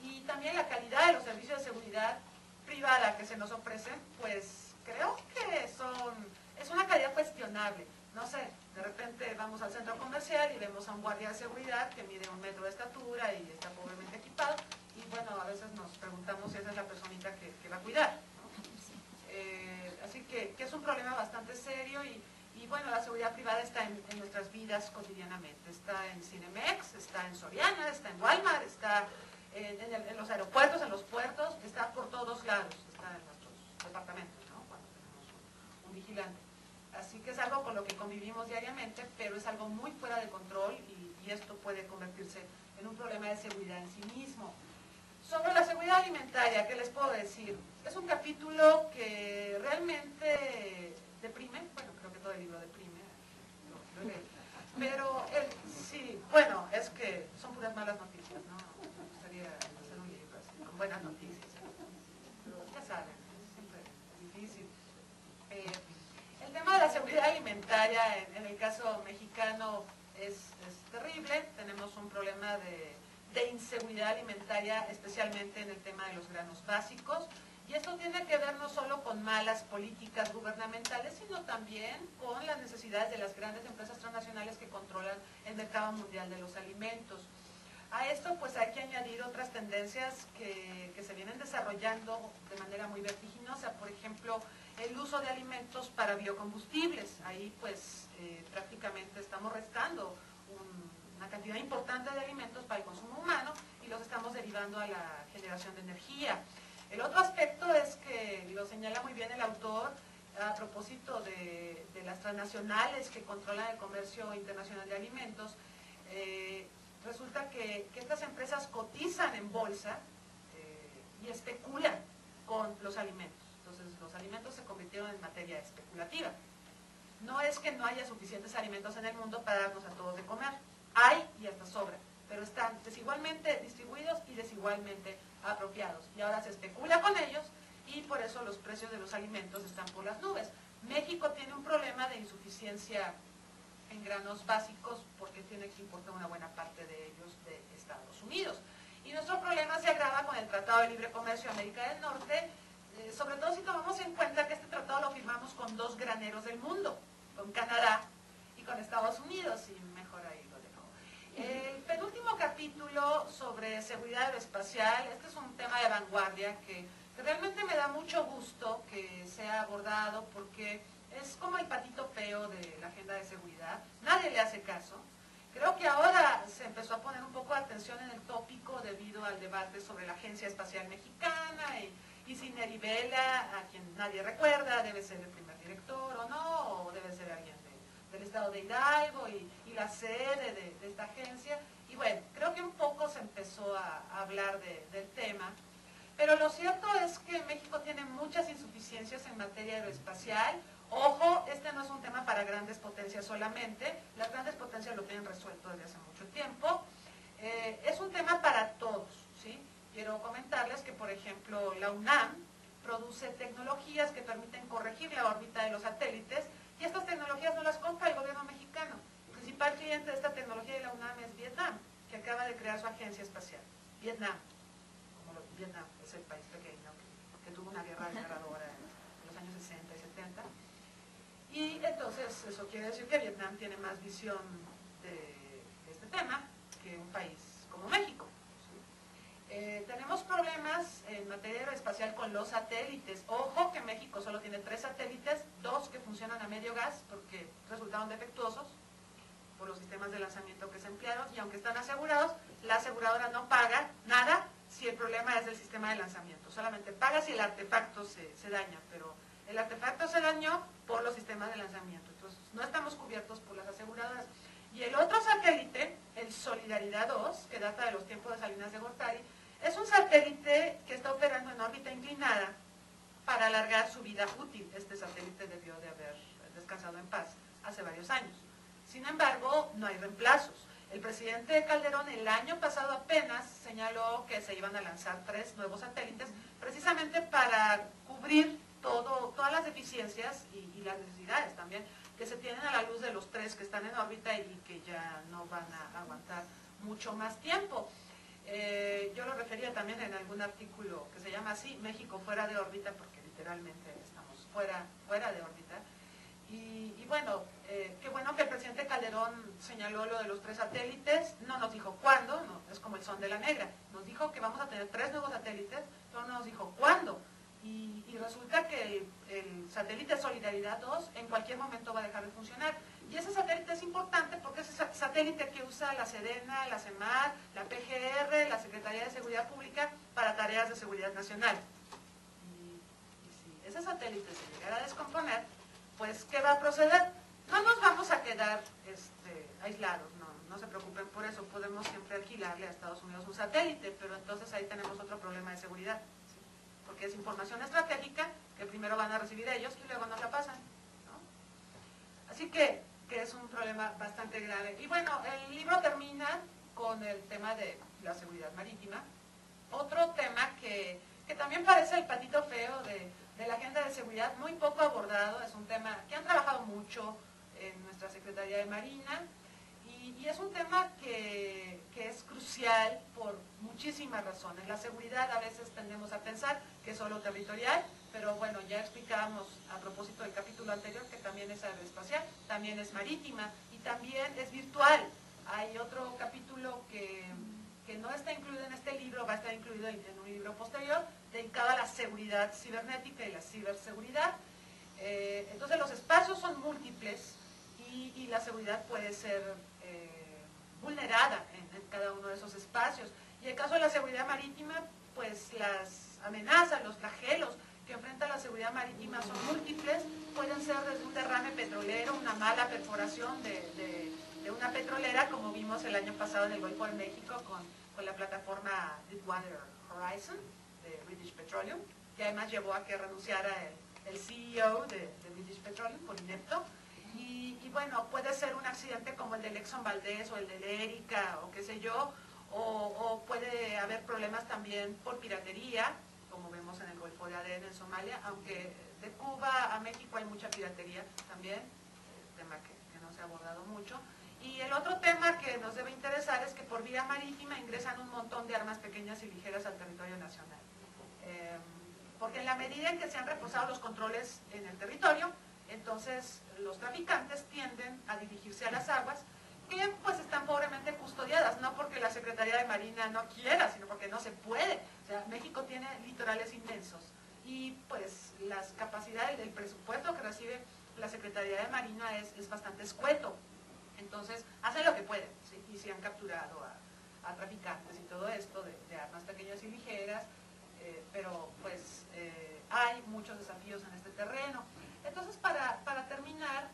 y también la calidad de los servicios de seguridad privada que se nos ofrecen, pues creo que es una calidad cuestionable. No sé, de repente vamos al centro comercial y vemos a un guardia de seguridad que mide 1 metro de estatura y está pobremente equipado, y bueno, a veces nos preguntamos si esa es la personita que va a cuidar, ¿no? Así que es un problema bastante serio, y bueno, la seguridad privada está en nuestras vidas cotidianamente. Está en Cinemex, está en Soriana, está en Walmart, está en los aeropuertos, en los puertos, está por todos lados, está en nuestros departamentos, ¿no? Cuando tenemos un vigilante. Así que es algo con lo que convivimos diariamente, pero es algo muy fuera de control, y esto puede convertirse en un problema de seguridad en sí mismo. Sobre la seguridad alimentaria, ¿qué les puedo decir? Es un capítulo que realmente deprime. Bueno, creo que todo el libro deprime, lo he leído. malas noticias, ¿no? Me gustaría hacer un libro así, con buenas noticias. Pero ya saben, siempre es difícil. El tema de la seguridad alimentaria, en el caso mexicano, es terrible. Tenemos un problema de inseguridad alimentaria, especialmente en el tema de los granos básicos. Y esto tiene que ver no solo con malas políticas gubernamentales, sino también con las necesidades de las grandes empresas transnacionales que controlan el mercado mundial de los alimentos. A esto pues hay que añadir otras tendencias que se vienen desarrollando de manera muy vertiginosa. Por ejemplo, el uso de alimentos para biocombustibles. Ahí pues prácticamente estamos restando una cantidad importante de alimentos para el consumo humano y los estamos derivando a la generación de energía. El otro aspecto es que, lo señala muy bien el autor, a propósito de las transnacionales que controlan el comercio internacional de alimentos, resulta que estas empresas cotizan en bolsa y especulan con los alimentos. Entonces los alimentos se convirtieron en materia especulativa. No es que no haya suficientes alimentos en el mundo para darnos a todos de comer. Hay y hasta sobra, pero están desigualmente distribuidos y desigualmente apropiados. Y ahora se especula con ellos y por eso los precios de los alimentos están por las nubes. México tiene un problema de insuficiencia en granos básicos porque tiene que importar una buena parte de ellos de Estados Unidos. Y nuestro problema se agrava con el Tratado de Libre Comercio de América del Norte, sobre todo si tomamos en cuenta que este tratado lo firmamos con dos graneros del mundo, con Canadá y con Estados Unidos, y mejor ahí lo dejo. El penúltimo capítulo sobre seguridad aeroespacial, este es un tema de vanguardia que realmente me da mucho gusto que sea abordado porque es como el patito feo de la agenda de seguridad, nadie le hace caso. Creo que ahora se empezó a poner un poco de atención en el tópico debido al debate sobre la Agencia Espacial Mexicana y si Neri Vela, a quien nadie recuerda, debe ser el primer director o no, o debe ser alguien del estado de Hidalgo y la sede de esta agencia. Y bueno, creo que un poco se empezó a hablar del tema, pero lo cierto es que México tiene muchas insuficiencias en materia aeroespacial. Ojo, este no es un tema para grandes potencias solamente, las grandes potencias lo tienen resuelto desde hace mucho tiempo. Es un tema para todos, ¿sí? Quiero comentarles que, por ejemplo, la UNAM produce tecnologías que permiten corregir la órbita de los satélites y estas tecnologías no las compra el gobierno mexicano. El principal cliente de esta tecnología de la UNAM es Vietnam, que acaba de crear su agencia espacial. Vietnam es el país pequeño que tuvo una guerra desgarradora en los años 60 y 70. Y entonces eso quiere decir que Vietnam tiene más visión de este tema que un país como México. Tenemos problemas en materia aeroespacial con los satélites. Ojo que México solo tiene 3 satélites, 2 que funcionan a medio gas porque resultaron defectuosos por los sistemas de lanzamiento que se emplearon, y aunque están asegurados, la aseguradora no paga nada si el problema es del sistema de lanzamiento. Solamente paga si el artefacto se daña, pero el artefacto se dañó por los sistemas de lanzamiento. Entonces no estamos cubiertos por las aseguradoras. Y el otro satélite, el Solidaridad 2, que data de los tiempos de Salinas de Gortari, es un satélite que está operando en órbita inclinada para alargar su vida útil. Este satélite debió de haber descansado en paz hace varios años. Sin embargo, no hay reemplazos. El presidente Calderón el año pasado apenas señaló que se iban a lanzar 3 nuevos satélites precisamente para cubrir todas las deficiencias y las necesidades también que se tienen a la luz de los 3 que están en órbita y que ya no van a aguantar mucho más tiempo. Yo lo refería también en algún artículo que se llama así, México fuera de órbita, porque literalmente estamos fuera de órbita. Y bueno, qué bueno que el presidente Calderón señaló lo de los 3 satélites, no nos dijo cuándo, no, es como el son de la negra, nos dijo que vamos a tener 3 nuevos satélites, pero no nos dijo cuándo. Y resulta que el satélite Solidaridad 2 en cualquier momento va a dejar de funcionar. Y ese satélite es importante porque es el satélite que usa la Sedena, la CEMAR, la PGR, la Secretaría de Seguridad Pública para tareas de seguridad nacional. Y si ese satélite se llegara a descomponer, pues ¿qué va a proceder? No nos vamos a quedar aislados, no se preocupen por eso, podemos siempre alquilarle a Estados Unidos un satélite, pero entonces ahí tenemos otro problema de seguridad, ¿sí? Porque es información estratégica que primero van a recibir ellos y luego nos la pasan, ¿no? Así que es un problema bastante grave. Y bueno, el libro termina con el tema de la seguridad marítima. Otro tema que también parece el patito feo de la agenda de seguridad, muy poco abordado, es un tema que han trabajado mucho en nuestra Secretaría de Marina, y es un tema que es crucial por muchísimas razones. La seguridad a veces tendemos a pensar que es solo territorial, pero bueno, ya explicábamos a propósito del capítulo anterior que también es aeroespacial, también es marítima y también es virtual. Hay otro capítulo que no está incluido en este libro, va a estar incluido en un libro posterior, dedicado a la seguridad cibernética y la ciberseguridad. Entonces los espacios son múltiples y la seguridad puede ser vulnerada en cada uno de esos espacios. Y en el caso de la seguridad marítima, pues las amenazas, los flagelos que enfrenta la seguridad marítima son múltiples, pueden ser desde un derrame petrolero, una mala perforación de una petrolera, como vimos el año pasado en el Golfo de México con la plataforma Deepwater Horizon de British Petroleum, que además llevó a que renunciara el CEO de British Petroleum por inepto. Y bueno, puede ser un accidente como el del Exxon Valdez o el de Erika o qué sé yo, o puede haber problemas también por piratería, como vemos en el Golfo de Adén en Somalia, aunque de Cuba a México hay mucha piratería también, tema que no se ha abordado mucho. Y el otro tema que nos debe interesar es que por vía marítima ingresan un montón de armas pequeñas y ligeras al territorio nacional. Porque en la medida en que se han reposado los controles en el territorio, entonces los traficantes tienden a dirigirse a las aguas que pues están pobremente custodiadas, no porque la Secretaría de Marina no quiera, sino porque no se puede. O sea, México tiene litorales inmensos y pues las capacidades, el presupuesto que recibe la Secretaría de Marina es bastante escueto. Entonces hacen lo que pueden, ¿sí? Y se han capturado a traficantes y todo esto de armas pequeñas y ligeras, pero pues hay muchos desafíos en este terreno. Entonces para terminar,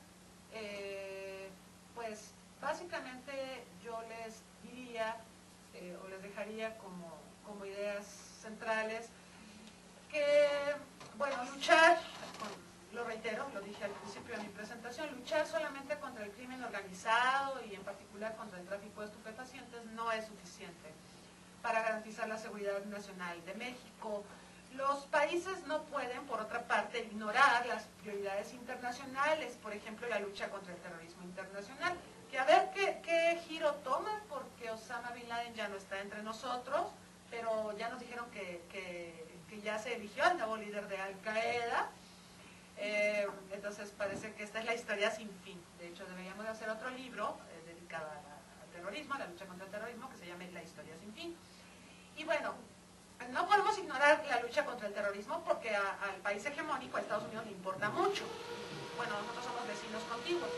pues básicamente yo les diría o les dejaría como ideas centrales que, bueno, luchar, lo reitero, lo dije al principio de mi presentación, luchar solamente contra el crimen organizado y en particular contra el tráfico de estupefacientes no es suficiente para garantizar la seguridad nacional de México. Los países no pueden, por otra parte, ignorar las prioridades internacionales, por ejemplo, la lucha contra el terrorismo internacional, que a ver qué giro toma, porque Osama Bin Laden ya no está entre nosotros, pero ya nos dijeron que ya se eligió al nuevo líder de Al Qaeda. Entonces parece que esta es la historia sin fin. De hecho, deberíamos de hacer otro libro dedicado al terrorismo, a la lucha contra el terrorismo, que se llame La historia sin fin. Y bueno, no podemos ignorar la lucha contra el terrorismo porque al país hegemónico, a Estados Unidos, le importa mucho. Bueno, nosotros somos vecinos contiguos.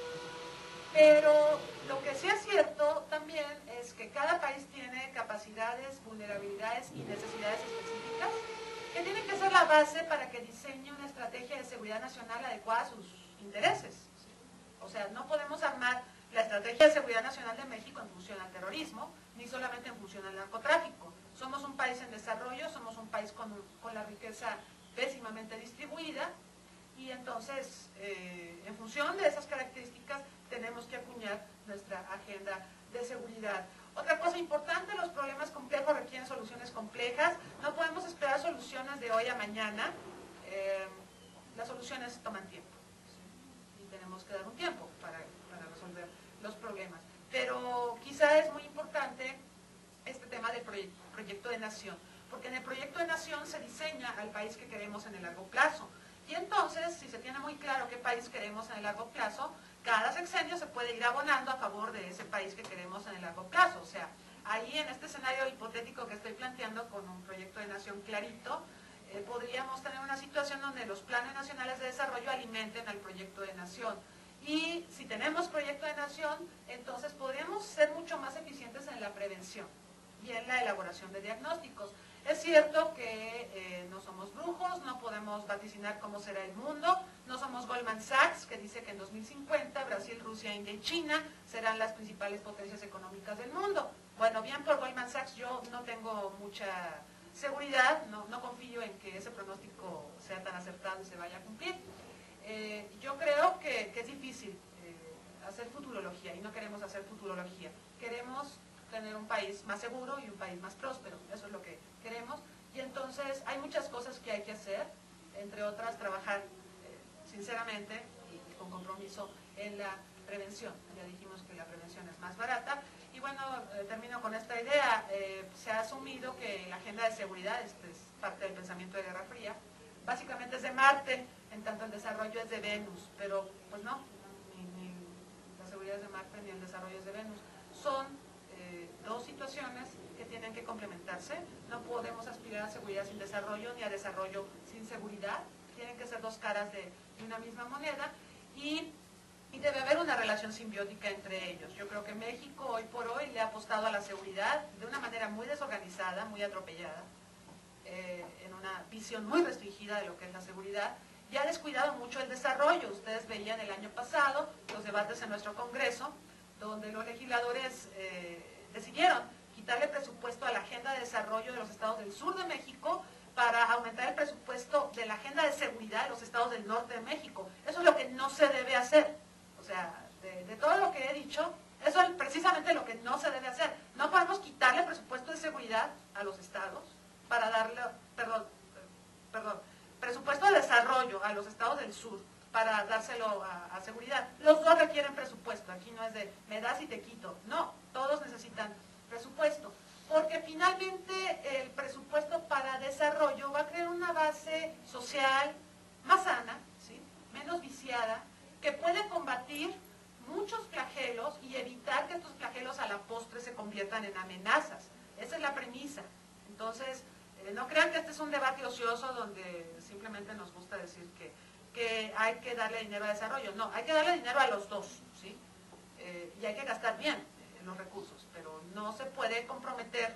Pero lo que sí es cierto también es que cada país tiene capacidades, vulnerabilidades y necesidades específicas que tienen que ser la base para que diseñe una estrategia de seguridad nacional adecuada a sus intereses. O sea, no podemos armar la estrategia de seguridad nacional de México en función al terrorismo, ni solamente en función al narcotráfico. Somos un país en desarrollo, somos un país con la riqueza pésimamente distribuida, y entonces, en función de esas características, tenemos que acuñar nuestra agenda de seguridad. Otra cosa importante, los problemas complejos requieren soluciones complejas. No podemos esperar soluciones de hoy a mañana. Las soluciones toman tiempo, ¿sí? Y tenemos que dar un tiempo para resolver los problemas. Pero quizá es muy importante este tema del proyecto de nación, porque en el proyecto de nación se diseña al país que queremos en el largo plazo. Y entonces, si se tiene muy claro qué país queremos en el largo plazo, cada sexenio se puede ir abonando a favor de ese país que queremos en el largo plazo. O sea, ahí en este escenario hipotético que estoy planteando con un proyecto de nación clarito, podríamos tener una situación donde los planes nacionales de desarrollo alimenten al proyecto de nación. Y si tenemos proyecto de nación, entonces podríamos ser mucho más eficientes en la prevención y en la elaboración de diagnósticos. Es cierto que no somos brujos, no podemos vaticinar cómo será el mundo, no somos Goldman Sachs, que dice que en 2050 Brasil, Rusia, India y China serán las principales potencias económicas del mundo. Bueno, bien por Goldman Sachs, yo no tengo mucha seguridad, no confío en que ese pronóstico sea tan acertado y se vaya a cumplir. Yo creo que es difícil hacer futurología y no queremos hacer futurología, queremos tener un país más seguro y un país más próspero. Eso es lo que queremos. Y entonces hay muchas cosas que hay que hacer, entre otras trabajar sinceramente y con compromiso en la prevención. Ya dijimos que la prevención es más barata. Y bueno, termino con esta idea. Se ha asumido que la agenda de seguridad, este es parte del pensamiento de Guerra Fría, básicamente es de Marte, en tanto el desarrollo es de Venus, pero pues no, ni la seguridad es de Marte ni el desarrollo es de Venus. Son dos situaciones que tienen que complementarse. No podemos aspirar a seguridad sin desarrollo, ni a desarrollo sin seguridad. Tienen que ser dos caras de una misma moneda y debe haber una relación simbiótica entre ellos. Yo creo que México hoy por hoy le ha apostado a la seguridad de una manera muy desorganizada, muy atropellada, en una visión muy restringida de lo que es la seguridad, y ha descuidado mucho el desarrollo. Ustedes veían el año pasado los debates en nuestro Congreso, donde los legisladores decidieron quitarle presupuesto a la agenda de desarrollo de los estados del sur de México para aumentar el presupuesto de la agenda de seguridad de los estados del norte de México. Eso es lo que no se debe hacer. O sea, de todo lo que he dicho, eso es precisamente lo que no se debe hacer. No podemos quitarle presupuesto de seguridad a los estados para darle, presupuesto de desarrollo a los estados del sur para dárselo a seguridad. Los dos requieren presupuesto. Aquí no es de me das y te quito. No, todos necesitan presupuesto. Porque finalmente el presupuesto para desarrollo va a crear una base social más sana, ¿sí?, menos viciada, que puede combatir muchos flagelos y evitar que estos flagelos a la postre se conviertan en amenazas. Esa es la premisa. Entonces, no crean que este es un debate ocioso donde simplemente nos gusta decir que hay que darle dinero a desarrollo. No, hay que darle dinero a los dos, ¿sí? Y hay que gastar bien los recursos, pero no se puede comprometer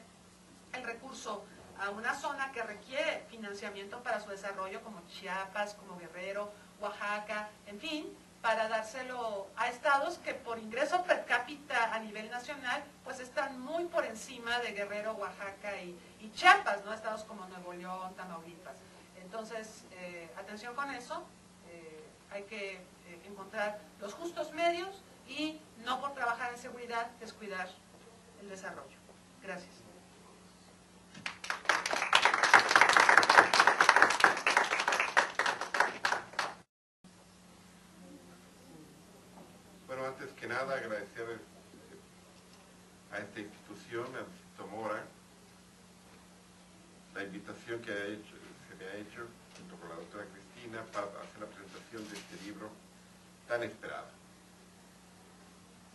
el recurso a una zona que requiere financiamiento para su desarrollo, como Chiapas, como Guerrero, Oaxaca, en fin, para dárselo a estados que por ingreso per cápita a nivel nacional pues están muy por encima de Guerrero, Oaxaca y Chiapas, ¿no? Estados como Nuevo León, Tamaulipas. Entonces, atención con eso, hay que encontrar los justos medios y no por trabajar en seguridad descuidar el desarrollo. Gracias. Bueno, antes que nada agradecer a esta institución, al Instituto Mora, la invitación que se me ha hecho junto con la doctora Cristina para hacer la presentación de este libro tan esperado.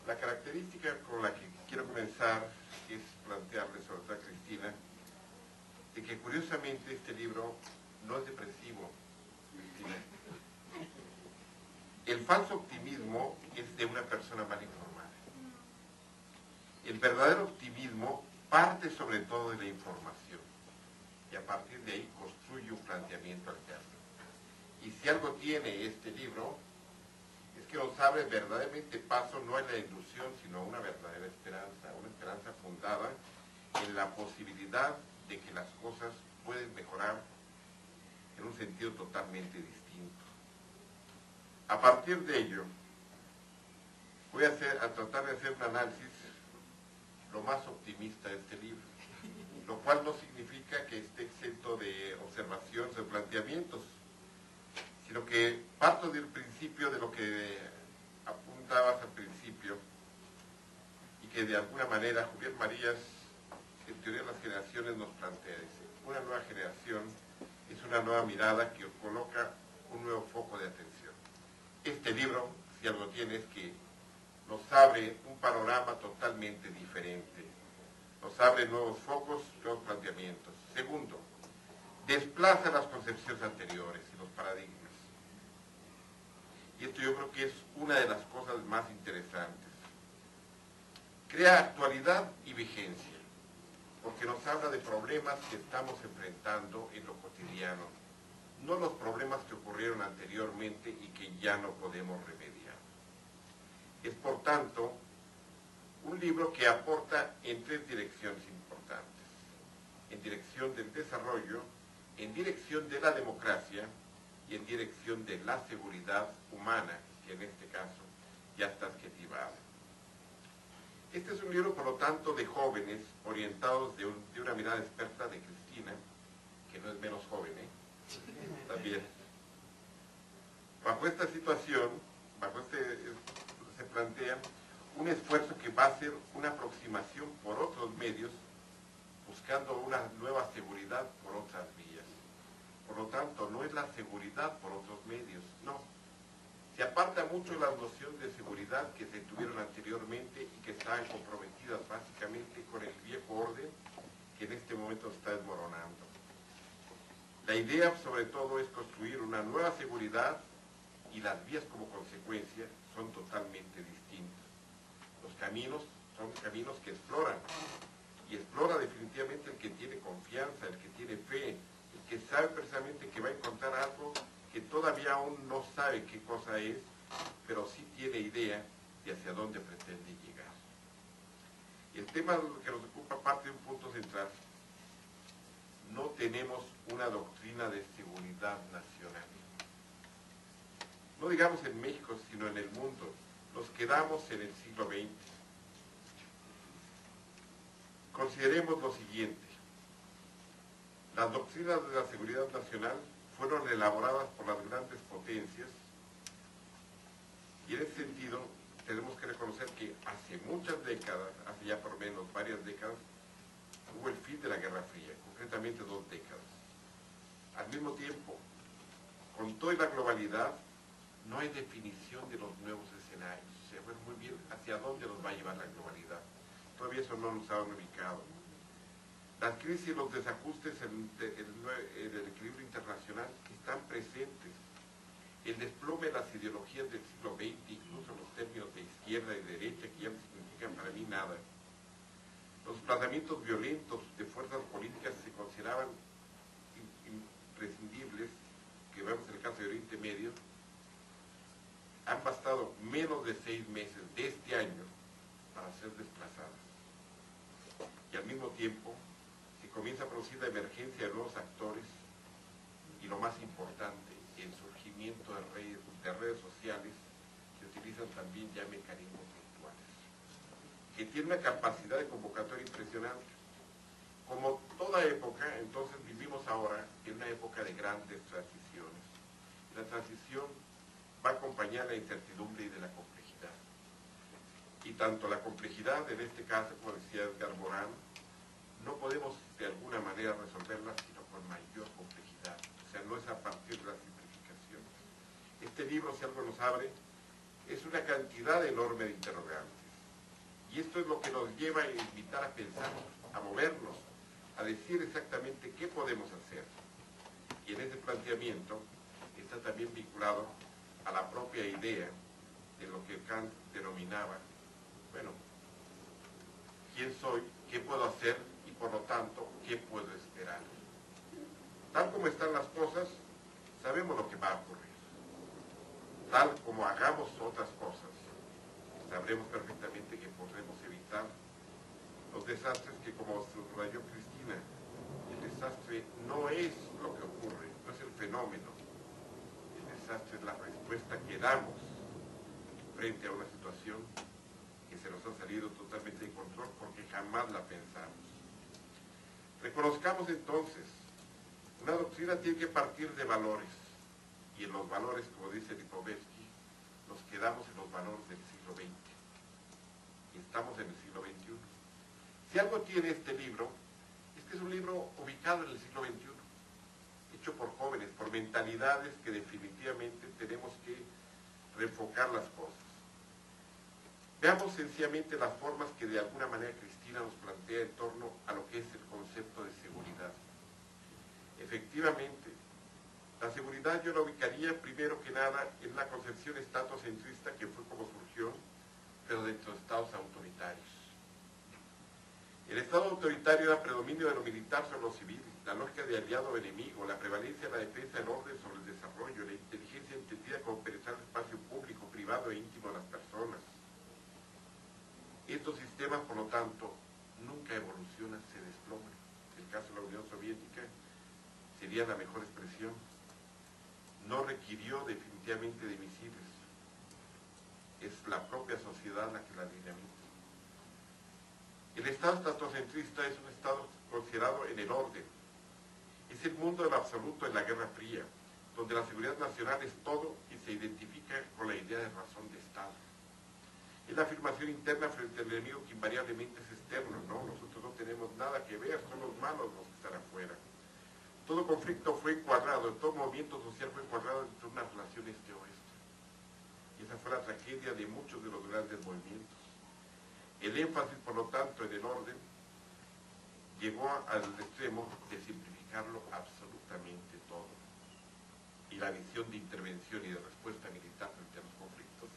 La característica con la que quiero comenzar es plantearles a la doctora Cristina de que curiosamente este libro no es depresivo, Cristina. El falso optimismo es de una persona mal informada. El verdadero optimismo parte sobre todo de la información y a partir de ahí construye un planteamiento alterno. Y si algo tiene este libro es que nos abre verdaderamente paso no en la ilusión sino a una verdadera esperanza, una esperanza fundada en la posibilidad de que las cosas pueden mejorar en un sentido totalmente distinto. A partir de ello, voy a tratar de hacer un análisis lo más optimista de este libro, lo cual no significa que esté exento de observaciones o planteamientos, sino que parto del principio de lo que apuntabas al principio y que de alguna manera Julián Marías, en teoría de las generaciones, nos plantea. Dice, una nueva generación es una nueva mirada que coloca un nuevo foco de atención. Este libro, si algo tiene, es que nos abre un panorama totalmente diferente, nos abre nuevos focos, nuevos planteamientos. Segundo, desplaza las concepciones anteriores y los paradigmas. Y esto yo creo que es una de las cosas más interesantes. Crea actualidad y vigencia, porque nos habla de problemas que estamos enfrentando en lo cotidiano, no los problemas que ocurrieron anteriormente y que ya no podemos remediar. Es, por tanto, un libro que aporta en tres direcciones importantes. En dirección del desarrollo, en dirección de la democracia y en dirección de la seguridad humana, que en este caso ya está adjetivada. Este es un libro, por lo tanto, de jóvenes orientados de una mirada experta de Cristina, que no es menos joven, también. Bajo esta situación, se plantea un esfuerzo que va a ser una aproximación por otros medios, buscando una nueva seguridad por otras vías. Por lo tanto, no es la seguridad por otros medios, no. Se aparta mucho la noción de seguridad que se tuvieron anteriormente y que estaban comprometidas básicamente con el viejo orden que en este momento se está desmoronando. La idea, sobre todo, es construir una nueva seguridad y las vías como consecuencia son totalmente distintas. Los caminos son caminos que exploran, y explora definitivamente el que tiene confianza, el que tiene fe, el que sabe precisamente que va a encontrar algo que todavía aún no sabe qué cosa es, pero sí tiene idea de hacia dónde pretende llegar. Y el tema que nos ocupa parte de un punto central. No tenemos una doctrina de seguridad nacional. No digamos en México, sino en el mundo. Nos quedamos en el siglo XX. Consideremos lo siguiente. Las doctrinas de la seguridad nacional fueron elaboradas por las grandes potencias y en ese sentido tenemos que reconocer que hace muchas décadas, hace ya por lo menos varias décadas, hubo el fin de la Guerra Fría, concretamente 2 décadas. Al mismo tiempo, con toda la globalidad, no hay definición de los nuevos escenarios. Se ve muy bien hacia dónde nos va a llevar la globalidad. Todavía eso no nos han ubicado. Las crisis y los desajustes en el equilibrio internacional están presentes. El desplome de las ideologías del siglo XX, incluso los términos de izquierda y derecha, que ya no significan para mí nada. Los desplazamientos violentos de fuerzas políticas se consideraban imprescindibles, que vemos en el caso de Oriente Medio. Han bastado menos de 6 meses de este año para ser desplazadas. Y al mismo tiempo se comienza a producir la emergencia de nuevos actores y, lo más importante, el surgimiento de redes sociales que utilizan también ya mecanismos virtuales, que tienen una capacidad de convocatoria impresionante. Como toda época, entonces vivimos ahora en una época de grandes transiciones. La transición va a acompañar la incertidumbre y de la complejidad. Y tanto la complejidad, en este caso, como decía Edgar Morin, no podemos de alguna manera resolverla sino con mayor complejidad. O sea, no es a partir de la simplificación. Este libro, si algo nos abre, es una cantidad enorme de interrogantes. Y esto es lo que nos lleva a invitar a pensar, a movernos, a decir exactamente qué podemos hacer. Y en ese planteamiento está también vinculado a la propia idea de lo que Kant denominaba, bueno, quién soy, qué puedo hacer y por lo tanto, qué puedo esperar. Tal como están las cosas, sabemos lo que va a ocurrir. Tal como hagamos otras cosas, sabremos perfectamente que podremos evitar los desastres que, como subrayó Cristina, el desastre no es lo que ocurre, no es el fenómeno. El desastre es la respuesta que damos frente a una situación que se nos ha salido totalmente de control porque jamás la pensamos. Reconozcamos entonces, una doctrina tiene que partir de valores, y en los valores, como dice Lipovetsky, nos quedamos en los valores del siglo XX, y estamos en el siglo XXI. Si algo tiene este libro, es que es un libro ubicado en el siglo XXI, hecho por jóvenes, por mentalidades que definitivamente tenemos que reenfocar las cosas. Veamos sencillamente las formas que de alguna manera Cristina nos plantea en torno a lo que es el concepto de seguridad. Efectivamente, la seguridad yo la ubicaría primero que nada en la concepción estatocentrista que fue como surgió, pero dentro de estados autoritarios. El estado autoritario era predominio de lo militar sobre lo civil, la lógica de aliado o enemigo, la prevalencia de la defensa del orden sobre el desarrollo, la inteligencia entendida como penetrar el espacio público, privado e íntimo de las personas. Estos sistemas, por lo tanto, nunca evolucionan, se desploman. El caso de la Unión Soviética sería la mejor expresión. No requirió definitivamente de misiles. Es la propia sociedad la que la dinamita. El Estado estatocentrista es un Estado considerado en el orden. Es el mundo del absoluto en la Guerra Fría, donde la seguridad nacional es todo y se identifica con la idea de razón de Estado. Es la afirmación interna frente al enemigo que invariablemente es externo, ¿no? Nosotros no tenemos nada que ver, son los malos los que están afuera. Todo conflicto fue encuadrado, todo movimiento social fue encuadrado entre una relación este-oeste. Y esa fue la tragedia de muchos de los grandes movimientos. El énfasis, por lo tanto, en el orden llegó al extremo de simplificarlo absolutamente todo. Y la visión de intervención y de respuesta militar frente a los conflictos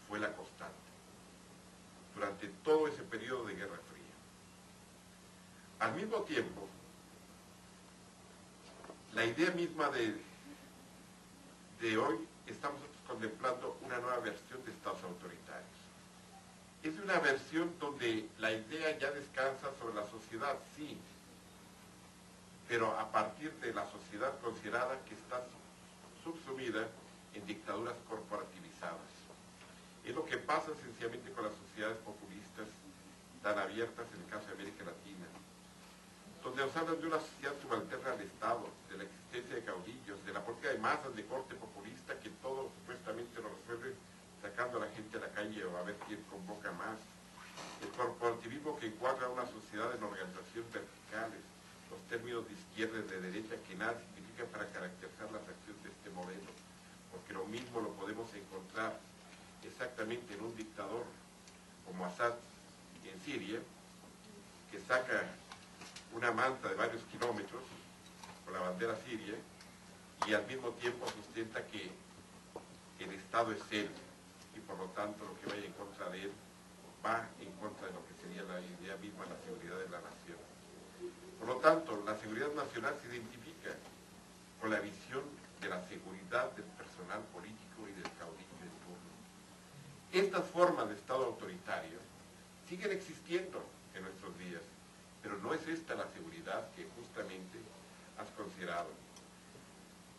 fue la constante durante todo ese periodo de Guerra Fría. Al mismo tiempo, la idea misma de hoy, estamos contemplando una nueva versión de estados autoritarios. Es una versión donde la idea ya descansa sobre la sociedad, sí, pero a partir de la sociedad considerada que está subsumida en dictaduras corporativizadas. Es lo que pasa sencillamente con las sociedades populistas tan abiertas en el caso de América Latina, donde nos hablan de una sociedad subalterna al Estado, de la existencia de caudillos, de la política de masas de corte populista que todo supuestamente lo resuelve sacando a la gente a la calle o a ver quién convoca más. El corporativismo que encuadra una sociedad en organizaciones verticales, los términos de izquierda y de derecha que nada significa para caracterizar las acciones de este modelo, porque lo mismo lo podemos encontrar exactamente en un dictador como Assad en Siria, que saca una manta de varios kilómetros con la bandera siria y al mismo tiempo sustenta que el Estado es él y por lo tanto lo que vaya en contra de él va en contra de lo que sería la idea misma de la seguridad de la nación. Por lo tanto, la seguridad nacional se identifica con la visión de la seguridad del personal político y del caudillo de turno. Estas formas de Estado autoritario siguen existiendo en nuestros días, pero no es esta la seguridad que justamente has considerado.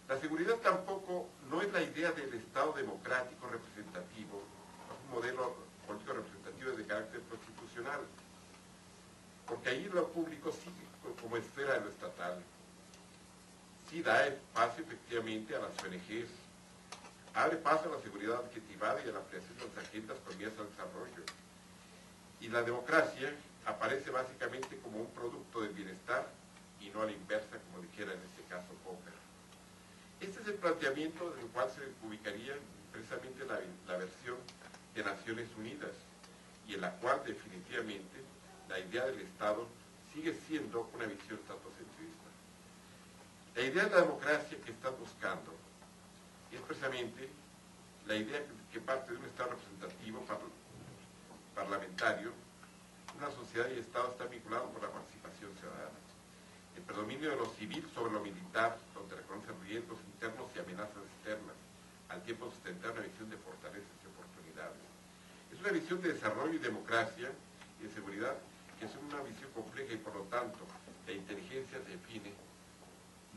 La seguridad tampoco no es la idea del Estado democrático representativo, un modelo político representativo de carácter constitucional, porque ahí lo público sigue como esfera de lo estatal. Sí da espacio efectivamente a las ONGs, abre paso a la seguridad adjetivada y a la ampliación de las agendas con vías al desarrollo. Y la democracia aparece básicamente como un producto del bienestar y no a la inversa, como dijera en este caso Popper. Este es el planteamiento en el cual se ubicaría precisamente la versión de Naciones Unidas y en la cual definitivamente la idea del Estado sigue siendo una visión estatocentrista. La idea de la democracia que están buscando es precisamente la idea que parte de un Estado representativo parlamentario. Una sociedad y Estado están vinculados por la participación ciudadana. El predominio de lo civil sobre lo militar, donde reconocen riesgos internos y amenazas externas, al tiempo de sustentar una visión de fortalezas y oportunidades. Es una visión de desarrollo y democracia y de seguridad que es una visión compleja y por lo tanto la inteligencia se define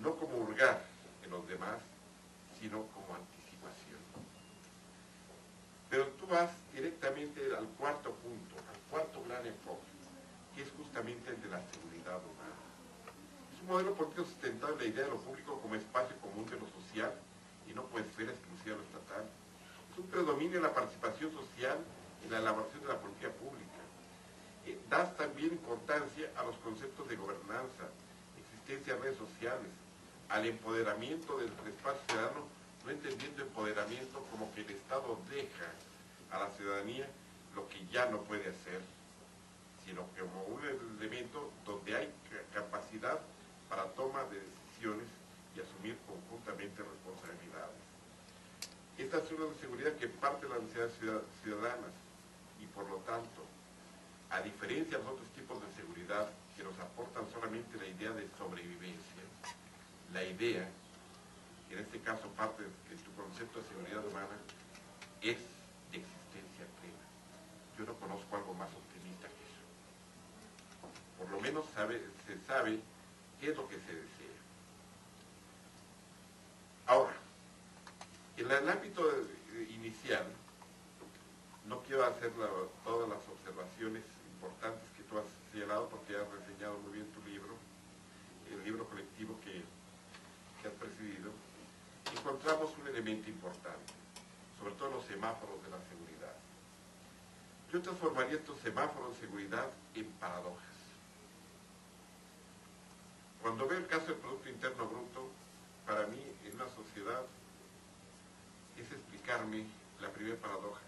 no como hurgar en los demás, sino como anticipación. Pero tú vas directamente al cuarto punto, al cuarto gran enfoque, que es justamente el de la seguridad humana. Es un modelo político sustentado en la idea de lo público como espacio común de lo social y no como esfera exclusiva de lo estatal. Es un predominio en la participación social en la elaboración de la política pública. Das también importancia a los conceptos de gobernanza, existencia de redes sociales, al empoderamiento del espacio ciudadano, no entendiendo empoderamiento como que el Estado deja a la ciudadanía lo que ya no puede hacer, sino como un elemento donde hay capacidad para toma de decisiones y asumir conjuntamente responsabilidades. Esta es una seguridad que parte de las necesidades ciudadanas y por lo tanto, a diferencia de los otros tipos de seguridad que nos aportan solamente la idea de sobrevivencia, la idea, en este caso parte de tu concepto de seguridad humana, es de existencia plena. Yo no conozco algo más optimista que eso. Por lo menos se sabe qué es lo que se desea. Ahora, en el ámbito inicial, no quiero hacer todas las observaciones importantes que tú has señalado porque has reseñado muy bien tu libro, el libro colectivo que has presidido, encontramos un elemento importante, sobre todo los semáforos de la seguridad. Yo transformaría estos semáforos de seguridad en paradojas. Cuando veo el caso del Producto Interno Bruto, para mí, en una sociedad, es explicarme la primera paradoja,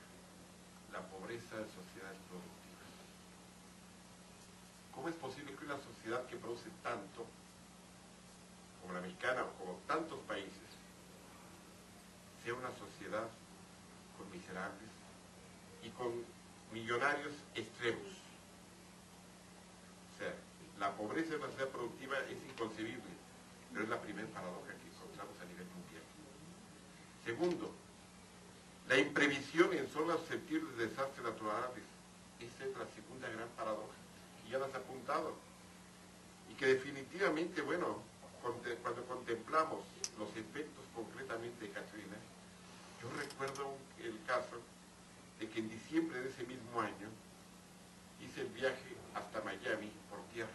la pobreza de sociedades productivas. ¿Cómo es posible que una sociedad que produce tanto, como la mexicana o como tantos países, sea una sociedad con miserables y con millonarios extremos? O sea, la pobreza de una sociedad productiva es inconcebible, pero es la primera paradoja que encontramos a nivel mundial. Segundo, la imprevisión en zonas susceptibles de desastres naturales. Esa es la segunda gran paradoja, y ya la has apuntado. Y que definitivamente, bueno, cuando contemplamos los efectos concretamente de Katrina, yo recuerdo el caso de que en diciembre de ese mismo año hice el viaje hasta Miami por tierra.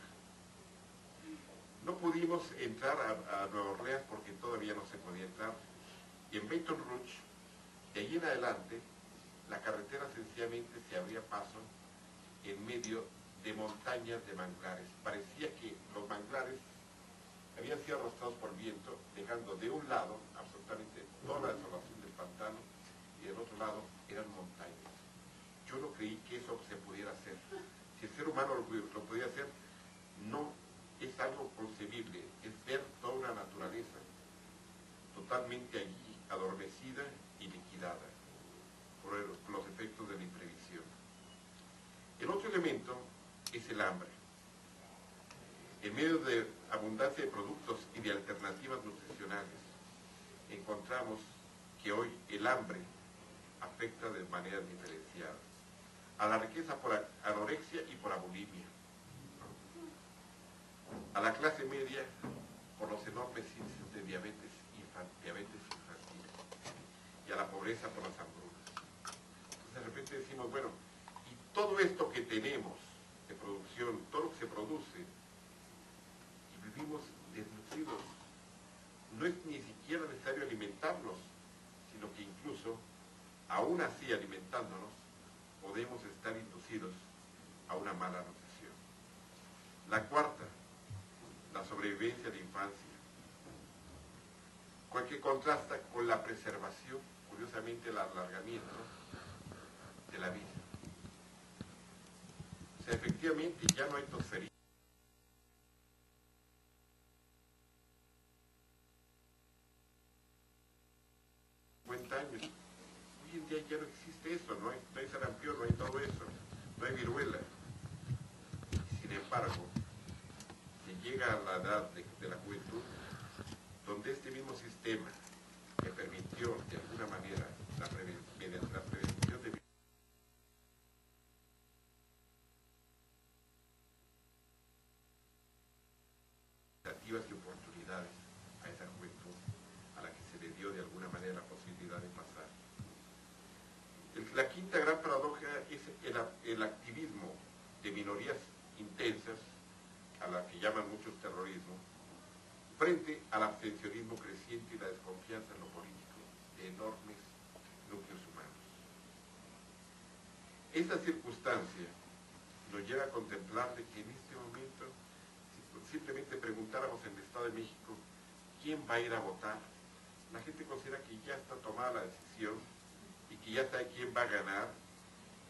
No pudimos entrar a Nueva Orleans porque todavía no se podía entrar. Y en Baton Rouge, de allí en adelante, la carretera sencillamente se abría paso en medio de montañas de manglares. Parecía que los manglares habían sido arrastrados por el viento, dejando de un lado absolutamente toda la desolación del pantano y del otro lado eran montañas. Yo no creí que eso se pudiera hacer. Si el ser humano lo podía hacer, no es algo concebible, es ver toda una naturaleza totalmente allí adormecida y liquidada por los efectos de la imprevisión. El otro elemento es el hambre. En medio de abundancia de productos y de alternativas nutricionales, encontramos que hoy el hambre afecta de maneras diferenciadas a la riqueza por anorexia y por abulimia, a la clase media por los enormes índices de diabetes infantil y a la pobreza por las hambrunas. Entonces de repente decimos, bueno, y todo esto que tenemos de producción, todo lo que se produce, y vivimos desnutridos, no es ni siquiera necesario alimentarnos, sino que incluso, aún así alimentándonos, podemos estar inducidos a una mala nutrición. La cuarta, la sobrevivencia de infancia, que contrasta con la preservación, curiosamente el alargamiento de la vida. O sea, efectivamente ya no hay tosferina. 50 años. Hoy en día ya no existe eso, no hay sarampión, no hay todo eso, no hay viruela. Sin embargo, se llega a la edad de la juventud, donde este mismo sistema que permitió de alguna manera mediante la prevención de iniciativas y oportunidades a esa juventud a la que se le dio de alguna manera la posibilidad de pasar. La quinta gran paradoja es el activismo de minorías intensas, a la que llaman muchos terrorismo, frente al abstencionismo creciente y la desconfianza en lo político de enormes núcleos humanos. Esta circunstancia nos lleva a contemplar de que en este momento, si simplemente preguntáramos en el Estado de México quién va a ir a votar, la gente considera que ya está tomada la decisión y que ya sabe quién va a ganar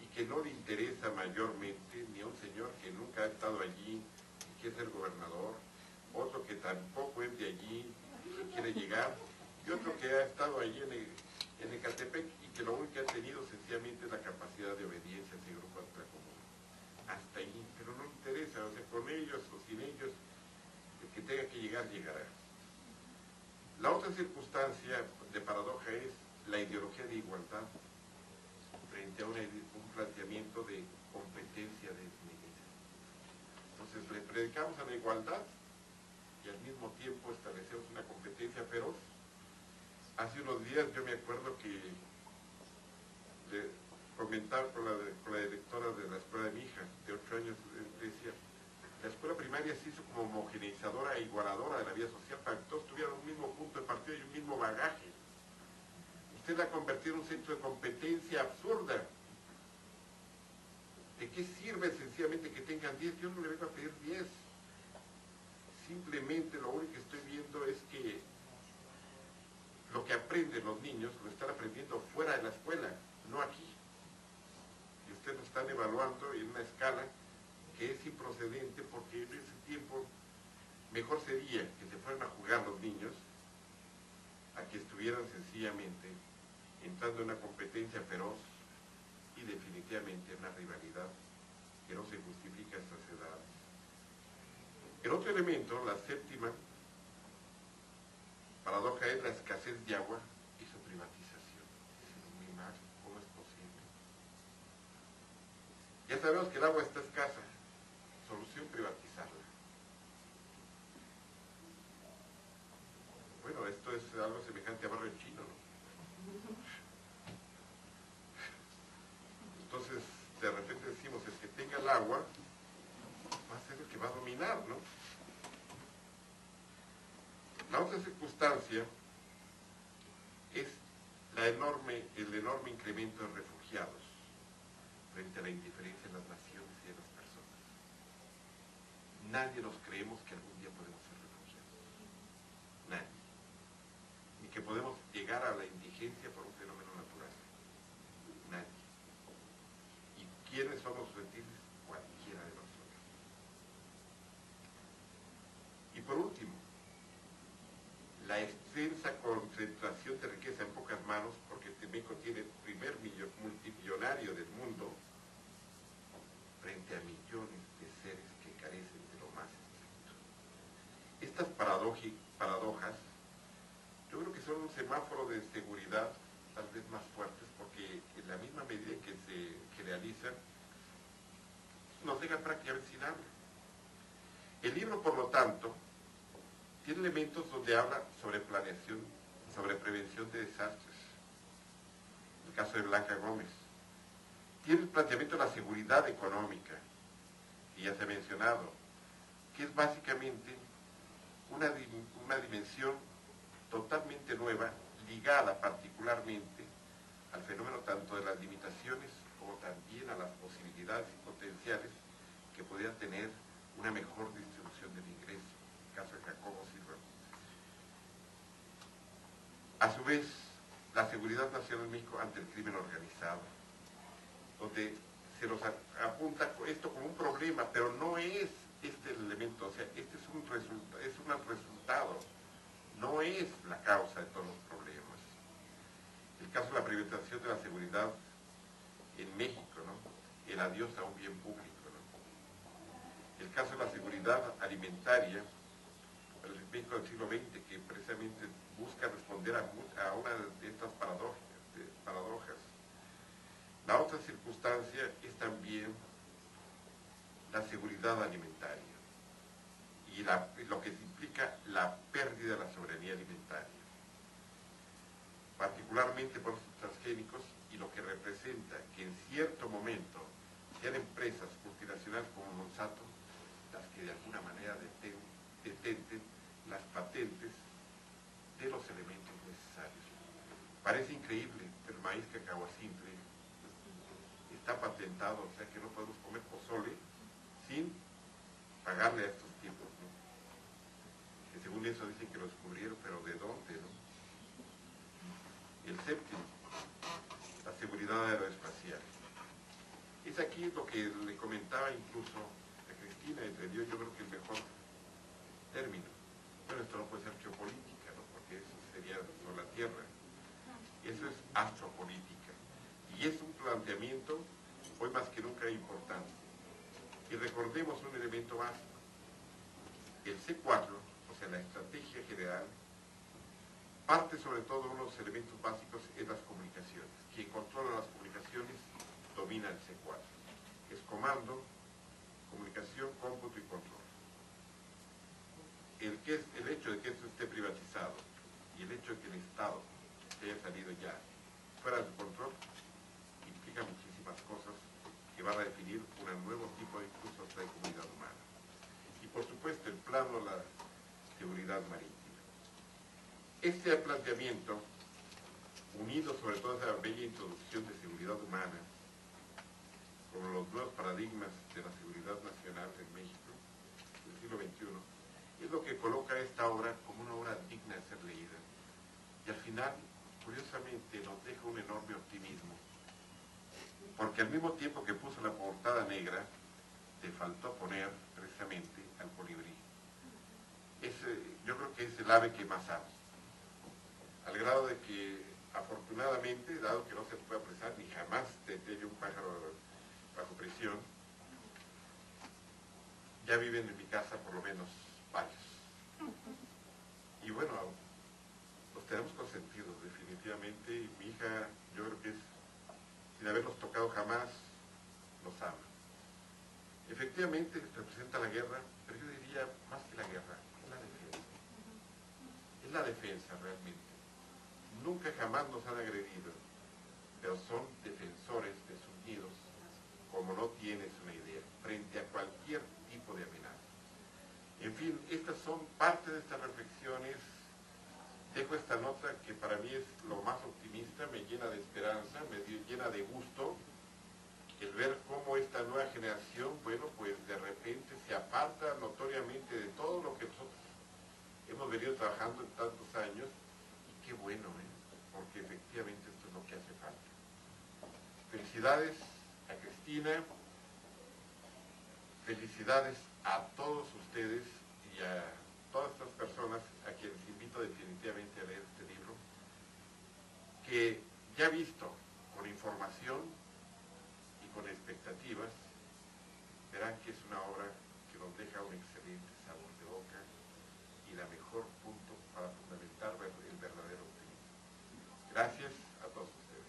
y que no le interesa mayormente ni a un señor que nunca ha estado allí y quiere ser gobernador, otro que tampoco es de allí y quiere llegar, y otro que ha estado allí en Ecatepec y que lo único que ha tenido sencillamente es la capacidad de obediencia a ese grupo ultracomún. Hasta ahí, pero no le interesa, o sea, con ellos o sin ellos, el que tenga que llegar, llegará. La otra circunstancia de paradoja es la ideología de igualdad frente a un planteamiento de competencia desmedida. Entonces le predicamos a la igualdad y al mismo tiempo establecemos una competencia feroz. Hace unos días yo me acuerdo que comentaba con la directora de la escuela de mi hija, de 8 años, decía, la escuela primaria se hizo como homogeneizadora e igualadora de la vida social para que todos tuvieran un mismo punto de partida y un mismo bagaje. Usted la ha convertido en un centro de competencia absurda. ¿De qué sirve sencillamente que tengan 10? Yo no le vengo a pedir 10. Simplemente lo único que estoy viendo es que lo que aprenden los niños lo están aprendiendo fuera de la escuela, no aquí. Y ustedes lo están evaluando en una escala que es improcedente, porque en ese tiempo mejor sería que se fueran a jugar los niños a que estuvieran sencillamente entrando en una competencia feroz y definitivamente en una rivalidad que no se justifica a estas edades. El otro elemento, la séptima paradoja, es la escasez de agua y su privatización. Es muy mal, ¿cómo es posible? Ya sabemos que el agua está escasa, solución privatizarla. Bueno, esto es algo semejante a barrio chino, ¿no? Entonces, de repente decimos, el que tenga el agua va a ser el que va a dominar, ¿no? La otra circunstancia es el enorme incremento de refugiados frente a la indiferencia de las naciones y de las personas. Nadie nos creemos que algún día podemos ser refugiados. Nadie. Ni que podemos llegar a la indigencia por un fenómeno natural. Nadie. ¿Y quiénes somos susceptibles? Cualquiera de nosotros. Y por último, la extensa concentración de riqueza en pocas manos, porque México tiene el primer multimillonario del mundo frente a millones de seres que carecen de lo más estricto. Estas paradojas, yo creo que son un semáforo de seguridad tal vez más fuertes, porque en la misma medida que se realizan, nos dejan prácticamente sin hambre. El libro, por lo tanto, tiene elementos donde habla sobre planeación, sobre prevención de desastres. El caso de Blanca Gómez. Tiene el planteamiento de la seguridad económica, que ya se ha mencionado, que es básicamente una dimensión totalmente nueva, ligada particularmente al fenómeno tanto de las limitaciones como también a las posibilidades y potenciales que podría tener una mejor distribución del ingreso. Caso de Jacobo Silva. A su vez, la seguridad nacional en México ante el crimen organizado, donde se nos apunta esto como un problema, pero no es este el elemento, o sea, este es un resultado, no es la causa de todos los problemas. El caso de la privatización de la seguridad en México, ¿no? El adiós a un bien público, ¿no? El caso de la seguridad alimentaria, el México del siglo XX, que precisamente busca responder a una de estas paradojas. La otra circunstancia es también la seguridad alimentaria y lo que implica la pérdida de la soberanía alimentaria, particularmente por los transgénicos, y lo que representa que en cierto momento sean empresas multinacionales como Monsanto las que de alguna manera detenten las patentes de los elementos necesarios. Parece increíble, pero el maíz cacao simple está patentado, o sea que no podemos comer pozole sin pagarle a estos tipos, ¿no? Que según eso dicen que lo descubrieron, pero ¿de dónde, no? El séptimo, la seguridad aeroespacial. Es aquí lo que le comentaba incluso a Cristina, entendió yo creo que el mejor término. Bueno, esto no puede ser geopolítica, ¿no? Porque eso sería sobre la Tierra. Eso es astropolítica. Y es un planteamiento hoy más que nunca importante. Y recordemos un elemento básico. El C4, o sea, la estrategia general, parte sobre todo de unos elementos básicos en las comunicaciones. Quien controla las comunicaciones domina el C4. Es comando, comunicación, cómputo y control. El hecho de que esto esté privatizado y el hecho de que el Estado haya salido ya fuera de su control implica muchísimas seguridad marítima. Este planteamiento, unido sobre todo a esa bella introducción de seguridad humana, con los nuevos paradigmas de la seguridad nacional en México del siglo XXI, es lo que coloca esta obra como una obra digna de ser leída. Y al final, curiosamente, nos deja un enorme optimismo, porque al mismo tiempo que puso la portada negra, te faltó poner precisamente al colibrí. Yo creo que es el ave que más amo, al grado de que, afortunadamente, dado que no se puede apresar ni jamás detelle un pájaro bajo prisión, ya viven en mi casa por lo menos varios. Y bueno, los tenemos consentidos definitivamente, y mi hija, yo creo que es, sin haberlos tocado jamás, los ama. Efectivamente representa la guerra, pero yo diría más que la guerra, es la defensa. Es la defensa realmente. Nunca jamás nos han agredido, pero son defensores de sus nidos, como no tienes una idea, frente a cualquier tipo de amenaza. En fin, estas son parte de estas reflexiones. Dejo esta nota que para mí es lo más optimista, me llena de esperanza, me llena de gusto, el ver cómo esta nueva generación, bueno, pues de repente se aparta notoriamente de todo lo que nosotros hemos venido trabajando en tantos años, y qué bueno, porque efectivamente esto es lo que hace falta. Felicidades a Cristina, felicidades a todos ustedes y a todas estas personas a quienes invito definitivamente a leer este libro, que ya visto con información y con expectativas, verán que es una obra que nos deja un excelente sabor de boca y la mejor punto para fundamentar el verdadero optimismo. Gracias a todos ustedes.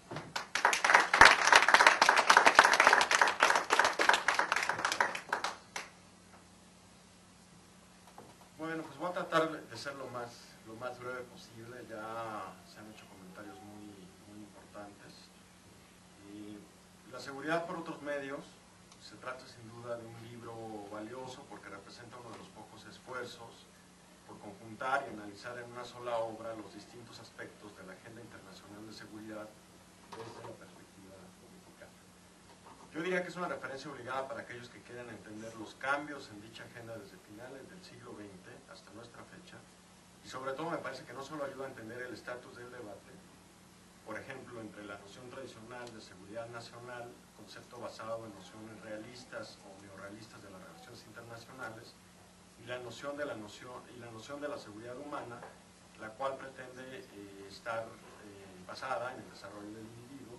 Bueno, pues voy a tratar de ser lo más breve posible. Ya se han hecho comentarios muy importantes. Y la seguridad por otros medios, se trata sin duda de un libro valioso porque representa uno de los pocos esfuerzos por conjuntar y analizar en una sola obra los distintos aspectos de la Agenda Internacional de Seguridad desde la perspectiva mexicana. Yo diría que es una referencia obligada para aquellos que quieren entender los cambios en dicha agenda desde finales del siglo XX hasta nuestra fecha, y sobre todo me parece que no solo ayuda a entender el estatus del debate, por ejemplo, entre la noción tradicional de seguridad nacional, concepto basado en nociones realistas o neorrealistas de las relaciones internacionales, y la noción de la seguridad humana, la cual pretende estar basada en el desarrollo del individuo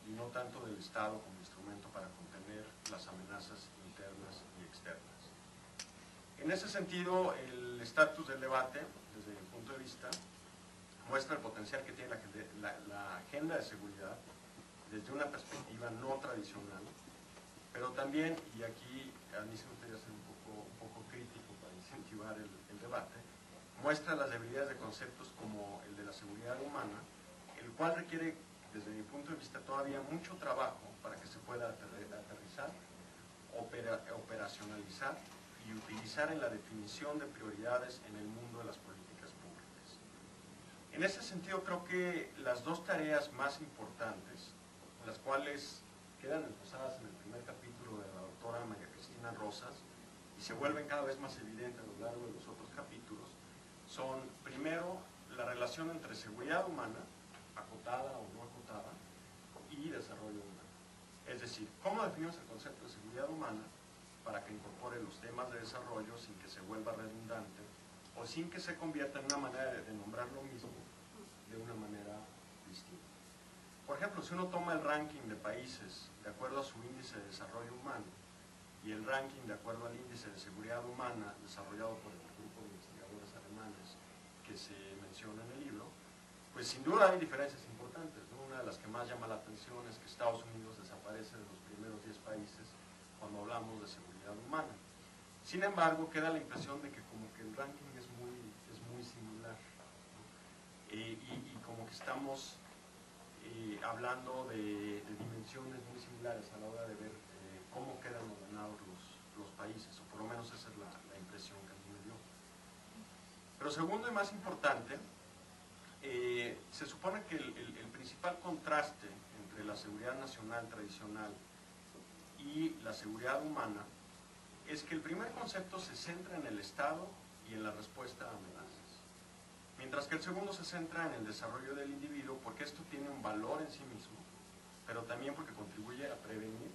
y no tanto del Estado como instrumento para contener las amenazas internas y externas. En ese sentido, el estatus del debate, desde mi punto de vista, muestra el potencial que tiene la agenda de seguridad desde una perspectiva no tradicional, pero también, y aquí a mí se me gustaría ser un poco crítico para incentivar el debate, muestra las debilidades de conceptos como el de la seguridad humana, el cual requiere, desde mi punto de vista, todavía mucho trabajo para que se pueda aterrizar, operacionalizar y utilizar en la definición de prioridades en el mundo de las políticas públicas. En ese sentido, creo que las dos tareas más importantes, las cuales quedan esbozadas en el primer capítulo de la doctora María Cristina Rosas y se vuelven cada vez más evidentes a lo largo de los otros capítulos, son, primero, la relación entre seguridad humana, acotada o no acotada, y desarrollo humano. Es decir, ¿cómo definimos el concepto de seguridad humana para que incorpore los temas de desarrollo sin que se vuelva redundante o sin que se convierta en una manera de nombrar lo mismo de una manera distinta? Por ejemplo, si uno toma el ranking de países de acuerdo a su índice de desarrollo humano y el ranking de acuerdo al índice de seguridad humana desarrollado por el grupo de investigadores alemanes que se menciona en el libro, pues sin duda hay diferencias importantes, ¿no? Una de las que más llama la atención es que Estados Unidos desaparece de los primeros 10 países cuando hablamos de seguridad humana. Sin embargo, queda la impresión de que como que el ranking es muy similar, ¿no? Y como que estamos hablando de dimensiones muy similares a la hora de ver cómo quedan ordenados los países, o por lo menos esa es la impresión que a mí me dio. Pero Pero segundo y más importante, se supone que el principal contraste entre la seguridad nacional tradicional y la seguridad humana es que el primer concepto se centra en el Estado y en la respuesta a amenazas, mientras que el segundo se centra en el desarrollo del individuo, porque esto tiene un valor en sí mismo, pero también porque contribuye a prevenir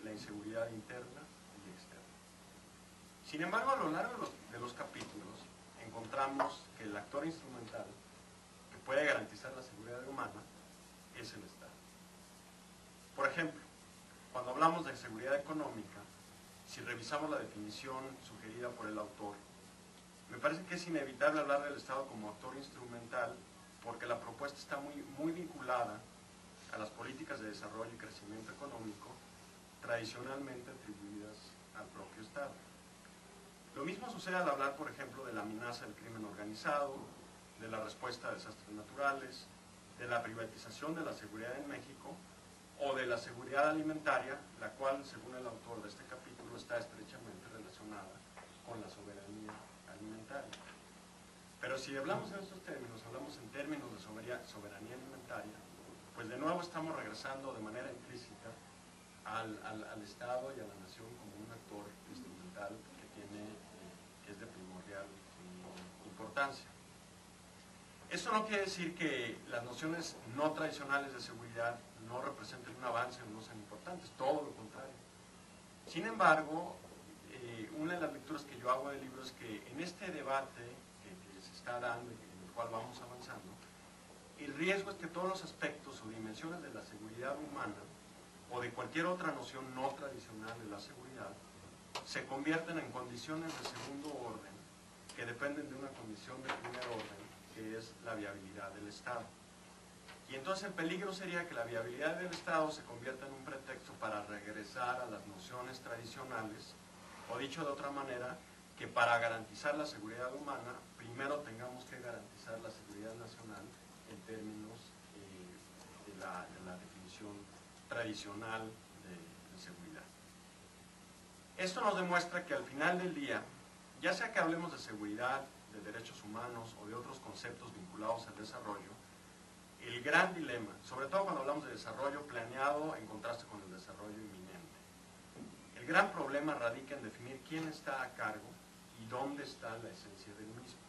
la inseguridad interna y externa. Sin embargo, a lo largo de los capítulos encontramos que el actor instrumental que puede garantizar la seguridad humana es el Estado. Por ejemplo, cuando hablamos de seguridad económica, si revisamos la definición sugerida por el autor, me parece que es inevitable hablar del Estado como actor instrumental, porque la propuesta está muy vinculada a las políticas de desarrollo y crecimiento económico tradicionalmente atribuidas al propio Estado. Lo mismo sucede al hablar, por ejemplo, de la amenaza del crimen organizado, de la respuesta a desastres naturales, de la privatización de la seguridad en México o de la seguridad alimentaria, la cual, según el autor de este capítulo, está estrechamente relacionada con la soberanía alimentaria. Pero si hablamos en estos términos, hablamos en términos de soberanía alimentaria, pues de nuevo estamos regresando de manera implícita al Estado y a la nación como un actor instrumental que es de primordial importancia. Esto no quiere decir que las nociones no tradicionales de seguridad no representen un avance o no sean importantes, todo lo contrario. Sin embargo, una de las lecturas que yo hago del libro es que en este debate que se está dando y en el cual vamos avanzando, el riesgo es que todos los aspectos o dimensiones de la seguridad humana o de cualquier otra noción no tradicional de la seguridad se convierten en condiciones de segundo orden que dependen de una condición de primer orden, que es la viabilidad del Estado. Y entonces el peligro sería que la viabilidad del Estado se convierta en un pretexto para regresar a las nociones tradicionales, o dicho de otra manera, que para garantizar la seguridad humana, primero tengamos que garantizar la seguridad nacional en términos de la definición tradicional de seguridad. Esto nos demuestra que al final del día, ya sea que hablemos de seguridad, de derechos humanos o de otros conceptos vinculados al desarrollo, el gran dilema, sobre todo cuando hablamos de desarrollo planeado en contraste con el desarrollo inminente, el gran problema radica en definir quién está a cargo y dónde está la esencia del mismo.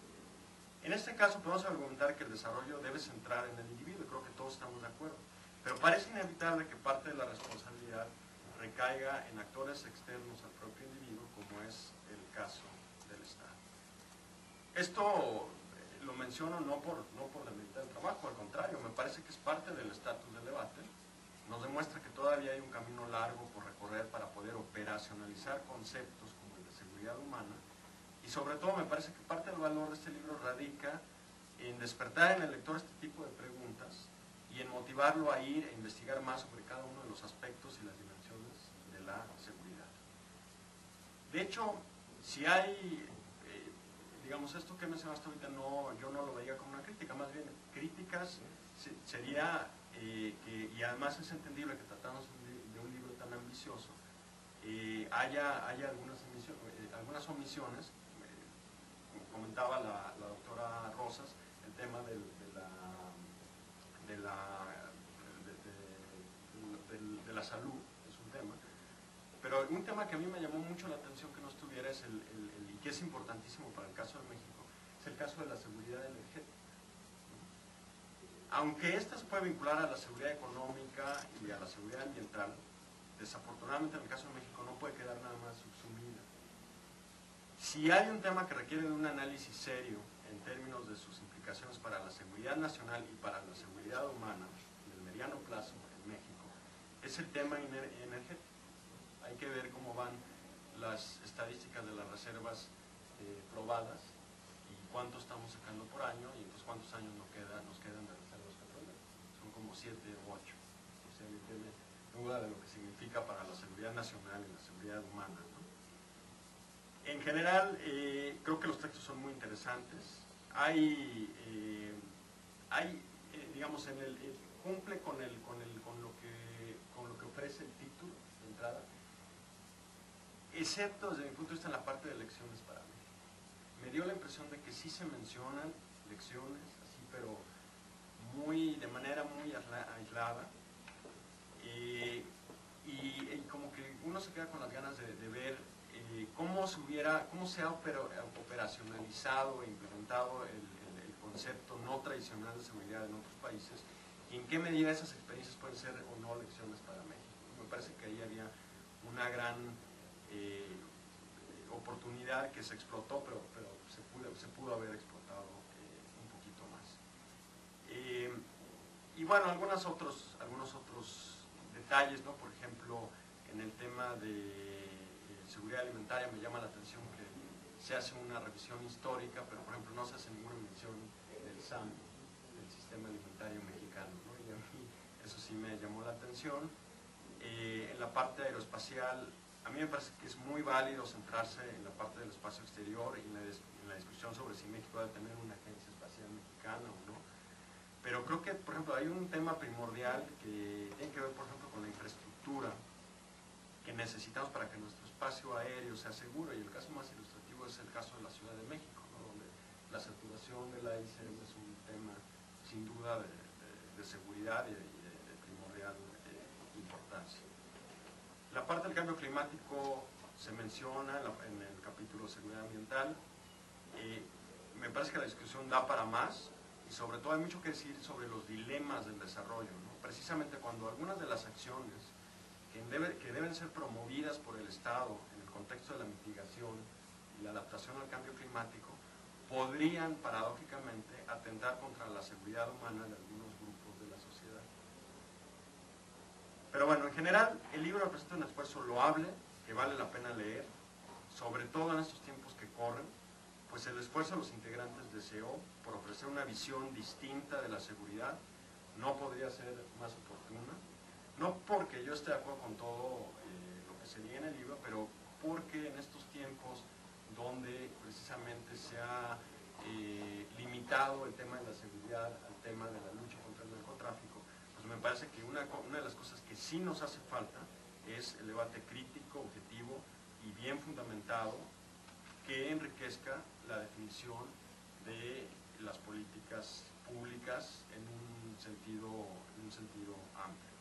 En este caso podemos argumentar que el desarrollo debe centrar en el individuo, y creo que todos estamos de acuerdo, pero parece inevitable que parte de la responsabilidad recaiga en actores externos al propio individuo, como es el caso del Estado. Esto lo menciono no por demeritar el trabajo, al contrario, me parece que es parte del estatus del debate. Nos demuestra que todavía hay un camino largo por recorrer para poder operacionalizar conceptos como el de seguridad humana, y sobre todo me parece que parte del valor de este libro radica en despertar en el lector este tipo de preguntas y en motivarlo a ir e investigar más sobre cada uno de los aspectos y las dimensiones de la seguridad. De hecho, si hay, digamos, esto que mencionaste ahorita, yo no lo veía como una crítica, más bien críticas sería, y además es entendible que tratamos de un libro tan ambicioso, haya algunas omisiones. Comentaba la doctora Rosas el tema de la salud, es un tema, pero un tema que a mí me llamó mucho la atención que no estuviera es y que es importantísimo para el caso de México, es el caso de la seguridad energética. Aunque esta se puede vincular a la seguridad económica y a la seguridad ambiental, desafortunadamente en el caso de México no puede quedar nada más subsumida. Si hay un tema que requiere de un análisis serio en términos de sus implicaciones para la seguridad nacional y para la seguridad humana en el mediano plazo en México, es el tema energético. Hay que ver cómo van las estadísticas de las reservas probadas y cuánto estamos sacando por año, y entonces cuántos años nos quedan de reservas petroleras. Son como 7 o 8. O sea, no tiene duda de lo que significa para la seguridad nacional y la seguridad humana, ¿no? En general, creo que los textos son muy interesantes. Digamos, cumple con lo que ofrece el título de entrada, excepto desde mi punto de vista en la parte de elecciones para México. Me dio la impresión de que sí se mencionan lecciones, así, pero muy, de manera muy aislada, y como que uno se queda con las ganas de ver cómo se ha operacionalizado e implementado el concepto no tradicional de seguridad en otros países, y en qué medida esas experiencias pueden ser o no lecciones para México. Me parece que ahí había una gran oportunidad que se explotó, pero se pudo haber explotado un poquito más. Y bueno, algunos otros detalles, ¿no? Por ejemplo, en el tema de seguridad alimentaria me llama la atención que se hace una revisión histórica, pero por ejemplo no se hace ninguna mención del SAM, del Sistema Alimentario Mexicano, ¿no? Y a mí eso sí me llamó la atención. En la parte aeroespacial, a mí me parece que es muy válido centrarse en la parte del espacio exterior y en la discusión sobre si México debe tener una agencia espacial mexicana o no. Pero creo que, por ejemplo, hay un tema primordial que tiene que ver, por ejemplo, con la infraestructura que necesitamos para que nuestro espacio aéreo sea seguro, y el caso más ilustrativo es el caso de la Ciudad de México, ¿no? Donde la saturación de la ICM es un tema sin duda de seguridad y de primordial importancia. La parte del cambio climático se menciona en el capítulo de seguridad ambiental. Me parece que la discusión da para más, y sobre todo hay mucho que decir sobre los dilemas del desarrollo, ¿no? Precisamente cuando algunas de las acciones que deben ser promovidas por el Estado en el contexto de la mitigación y la adaptación al cambio climático podrían paradójicamente atentar contra la seguridad humana de algunos grupos de la sociedad. Pero bueno, en general el libro representa un esfuerzo loable que vale la pena leer, sobre todo en estos tiempos que corren, pues el esfuerzo de los integrantes de SEO por ofrecer una visión distinta de la seguridad no podría ser más oportuna. No porque yo esté de acuerdo con todo lo que se lee en el libro, pero porque en estos tiempos donde precisamente se ha limitado el tema de la seguridad al tema de la lucha contra el narcotráfico, pues me parece que una de las cosas que sí nos hace falta es el debate crítico, objetivo y bien fundamentado que enriquezca la definición de las políticas públicas en un sentido amplio.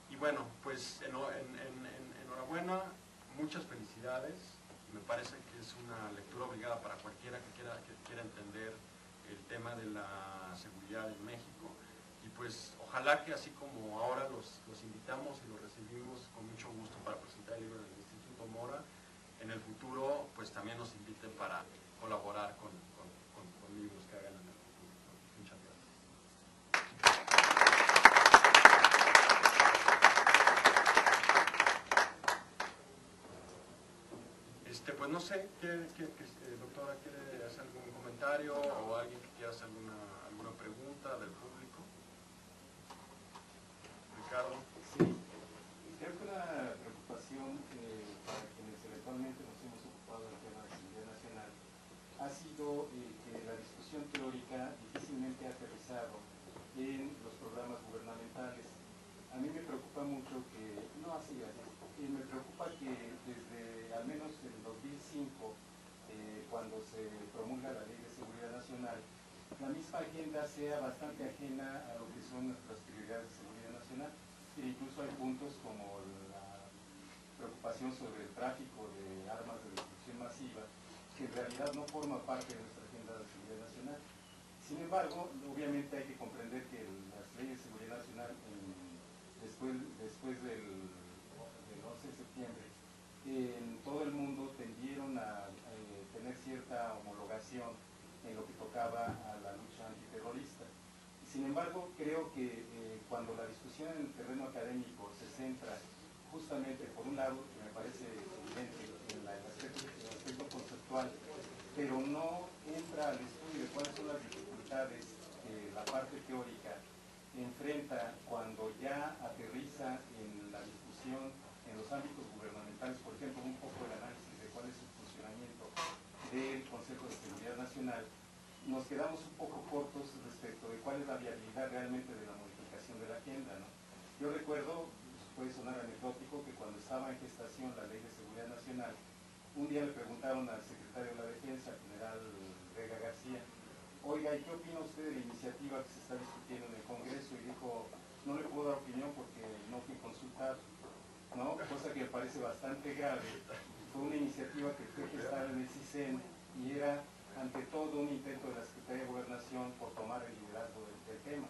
Y bueno, pues enhorabuena, muchas felicidades. Me parece que es una lectura obligada para cualquiera que quiera entender el tema de la seguridad en México. Y pues ojalá que así como ahora los invitamos y los recibimos con mucho gusto para presentar el libro en el Instituto Mora, en el futuro pues también nos inviten para colaborar con libros que hagan en el futuro. Muchas gracias. Pues no sé, doctora, ¿quiere hacer algún comentario o alguien que quiera hacer alguna pregunta del público? Ricardo. Sí, creo que una preocupación para quienes eventualmente nos hemos ocupado del tema de seguridad nacional ha sido que la discusión teórica difícilmente ha aterrizado en los programas gubernamentales. A mí me preocupa mucho que, no así, me preocupa que desde al menos el 2005, cuando se promulga la Ley de Seguridad Nacional, la misma agenda sea bastante ajena a lo que son nuestras prioridades de seguridad nacional. E incluso hay puntos como la preocupación sobre el tráfico de armas de destrucción masiva, que en realidad no forma parte de nuestra agenda de seguridad nacional. Sin embargo, obviamente hay que comprender que las leyes de seguridad nacional, después del 11 de septiembre, en todo el mundo tendieron a tener cierta homologación en lo que tocaba a la lucha antiterrorista. Sin embargo, creo que cuando la discusión en el terreno académico se centra justamente, por un lado, que me parece evidente, en el aspecto conceptual, pero no entra al estudio de cuáles son las dificultades que la parte teórica enfrenta cuando ya aterriza en la discusión en los ámbitos gubernamentales, por ejemplo, un poco el análisis de cuál es el funcionamiento del Consejo de Seguridad Nacional, nos quedamos un poco cortos respecto de cuál es la viabilidad realmente de la modificación de la agenda, ¿no? Yo recuerdo, puede sonar anecdótico, que cuando estaba en gestación la Ley de Seguridad Nacional, un día le preguntaron al secretario de la Defensa oiga, ¿y qué opina usted de la iniciativa que se está discutiendo en el Congreso? Y dijo, no le puedo dar opinión porque no fui consultado, ¿no? Cosa que me parece bastante grave. Fue una iniciativa que fue gestada en el CISEN y era ante todo un intento de la Secretaría de Gobernación por tomar el liderazgo del tema.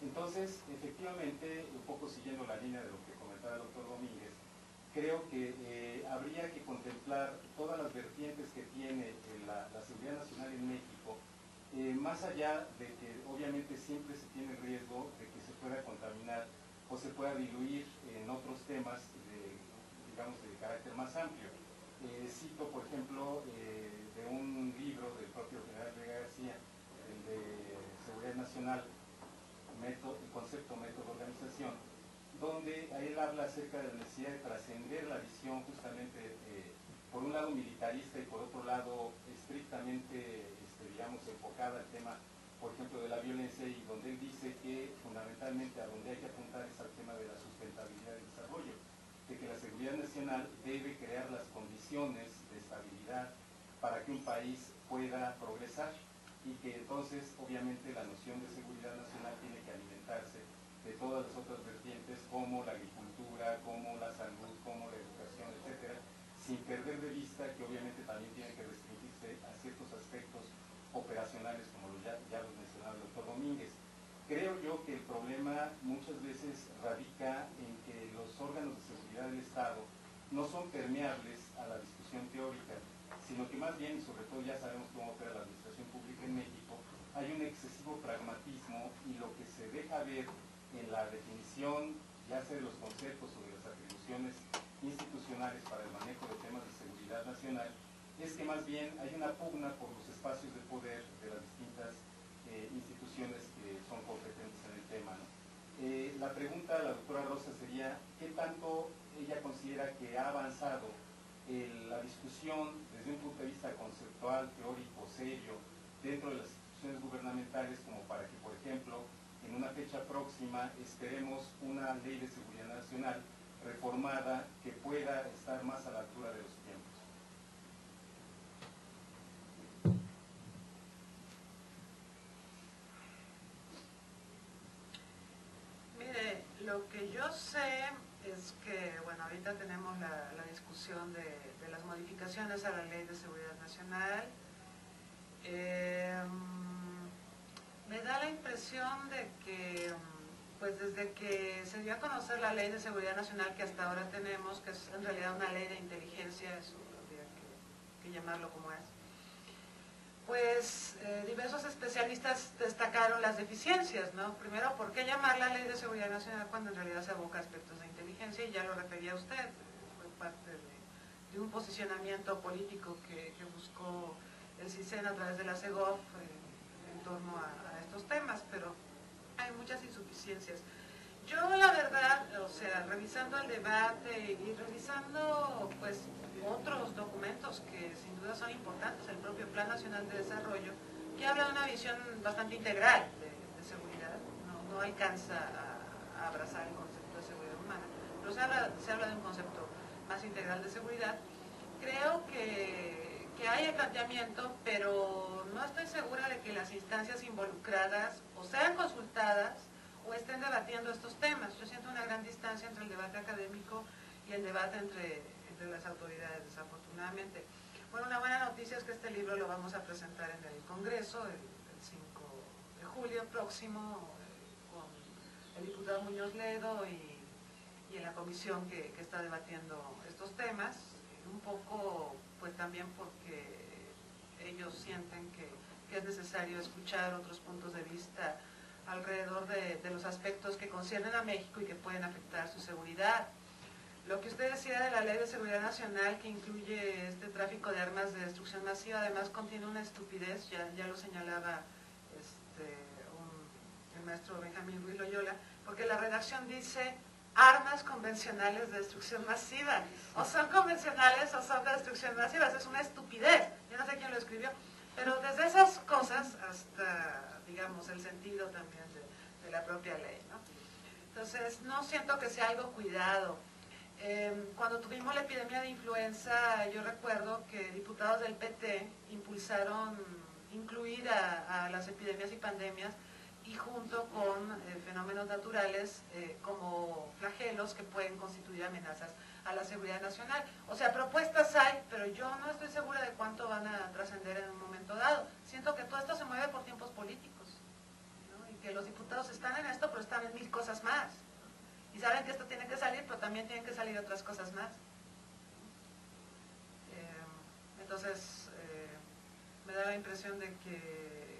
Entonces, efectivamente, un poco siguiendo la línea de lo que comentaba el doctor Domínguez, creo que habría que contemplar todas las vertientes que tiene la seguridad nacional en México, más allá de que obviamente siempre se tiene el riesgo de que se pueda contaminar o se pueda diluir en otros temas digamos, de carácter más amplio. Cito, por ejemplo, de un libro del propio general Vega García, el de Seguridad Nacional, el concepto, método, organización, donde él habla acerca de la necesidad de trascender la visión justamente, por un lado militarista y por otro lado estrictamente, digamos, enfocada al tema, por ejemplo, de la violencia, y donde él dice que fundamentalmente a donde hay que apuntar es al tema de la sustentabilidad y desarrollo, de que la seguridad nacional debe crear las condiciones de estabilidad para que un país pueda progresar, y que entonces obviamente la noción de seguridad nacional tiene que alimentarse de todas las otras vertientes como la agricultura, como la salud, como la educación, etcétera, sin perder de vista que obviamente también tiene que restringirse a ciertos aspectos operacionales como ya los mencionaba el doctor Domínguez. Creo yo que el problema muchas veces radica en que los órganos de seguridad del Estado no son permeables a la discusión teórica, sino que más bien, y sobre todo ya sabemos cómo opera la administración pública en México, hay un excesivo pragmatismo, y lo que se deja ver en la definición, ya sea de los conceptos o de las atribuciones institucionales para el manejo de temas de seguridad nacional, es que más bien hay una pugna por los espacios de poder de las distintas instituciones que son competentes en el tema, ¿no? La pregunta a la doctora Rosa sería, ¿qué tanto ella considera que ha avanzado la discusión desde un punto de vista conceptual, teórico, serio, dentro de las instituciones gubernamentales, como para que, por ejemplo, en una fecha próxima esperemos una ley de seguridad nacional reformada que pueda estar más a la altura de los tiempos? Mire, lo que yo sé es que, bueno, ahorita tenemos la discusión de las modificaciones a la Ley de Seguridad Nacional. Me da la impresión de que, pues desde que se dio a conocer la Ley de Seguridad Nacional que hasta ahora tenemos, que es en realidad una ley de inteligencia, eso habría que llamarlo como es, pues diversos especialistas destacaron las deficiencias, ¿no? Primero, ¿por qué llamarla Ley de Seguridad Nacional cuando en realidad se aboca a aspectos de inteligencia? Y ya lo refería usted, fue parte de un posicionamiento político que buscó el CISEN a través de la CEGOF en torno a estos temas, pero hay muchas insuficiencias. Yo, la verdad, o sea, revisando el debate y revisando, pues, otros documentos que sin duda son importantes, el propio Plan Nacional de Desarrollo, que habla de una visión bastante integral de seguridad, no alcanza a abrazar el concepto de seguridad humana, pero se habla de un concepto más integral de seguridad. Creo que hay el planteamiento, pero no estoy segura de que las instancias involucradas o sean consultadas o estén debatiendo estos temas. Yo siento una gran distancia entre el debate académico y el debate entre las autoridades, desafortunadamente. Bueno, una buena noticia es que este libro lo vamos a presentar en el Congreso el 5 de julio próximo, con el diputado Muñoz Ledo y en la comisión que está debatiendo estos temas, un poco pues también porque ellos sienten que es necesario escuchar otros puntos de vista alrededor de los aspectos que conciernen a México y que pueden afectar su seguridad. Lo que usted decía de la Ley de Seguridad Nacional, que incluye este tráfico de armas de destrucción masiva, además contiene una estupidez, ya lo señalaba el maestro Benjamín Ruiz Loyola, porque la redacción dice armas convencionales de destrucción masiva. O son convencionales o son de destrucción masiva. Es una estupidez. Yo no sé quién lo escribió. Pero desde esas cosas hasta, digamos, el sentido también de la propia ley, ¿no? Entonces, no siento que sea algo cuidado. Cuando tuvimos la epidemia de influenza, yo recuerdo que diputados del PT impulsaron incluir a las epidemias y pandemias y junto con fenómenos naturales como flagelos que pueden constituir amenazas a la seguridad nacional. O sea, propuestas hay, pero yo no estoy segura de cuánto van a trascender en un momento dado. Siento que todo esto se mueve por tiempos políticos, ¿no? Y que los diputados están en esto, pero están en 1000 cosas más. Y saben que esto tiene que salir, pero también tienen que salir otras cosas más. Entonces, me da la impresión de que,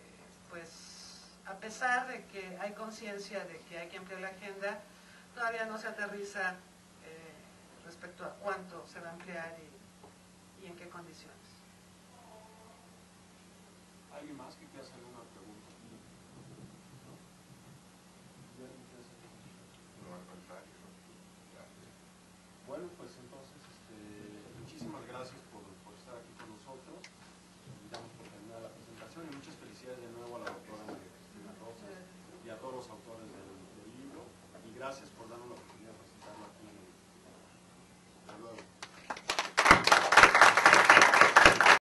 pues, a pesar de que hay conciencia de que hay que ampliar la agenda, todavía no se aterriza respecto a cuánto se va a ampliar y en qué condiciones. ¿Alguien más que quiera hacer alguna pregunta? No, al contrario. Gracias. Bueno, pues entonces, muchísimas gracias por estar aquí con nosotros. Damos por terminada la presentación y muchas felicidades de nuevo a la doctora María Cristina Rosas y a todos los autores del libro. Y gracias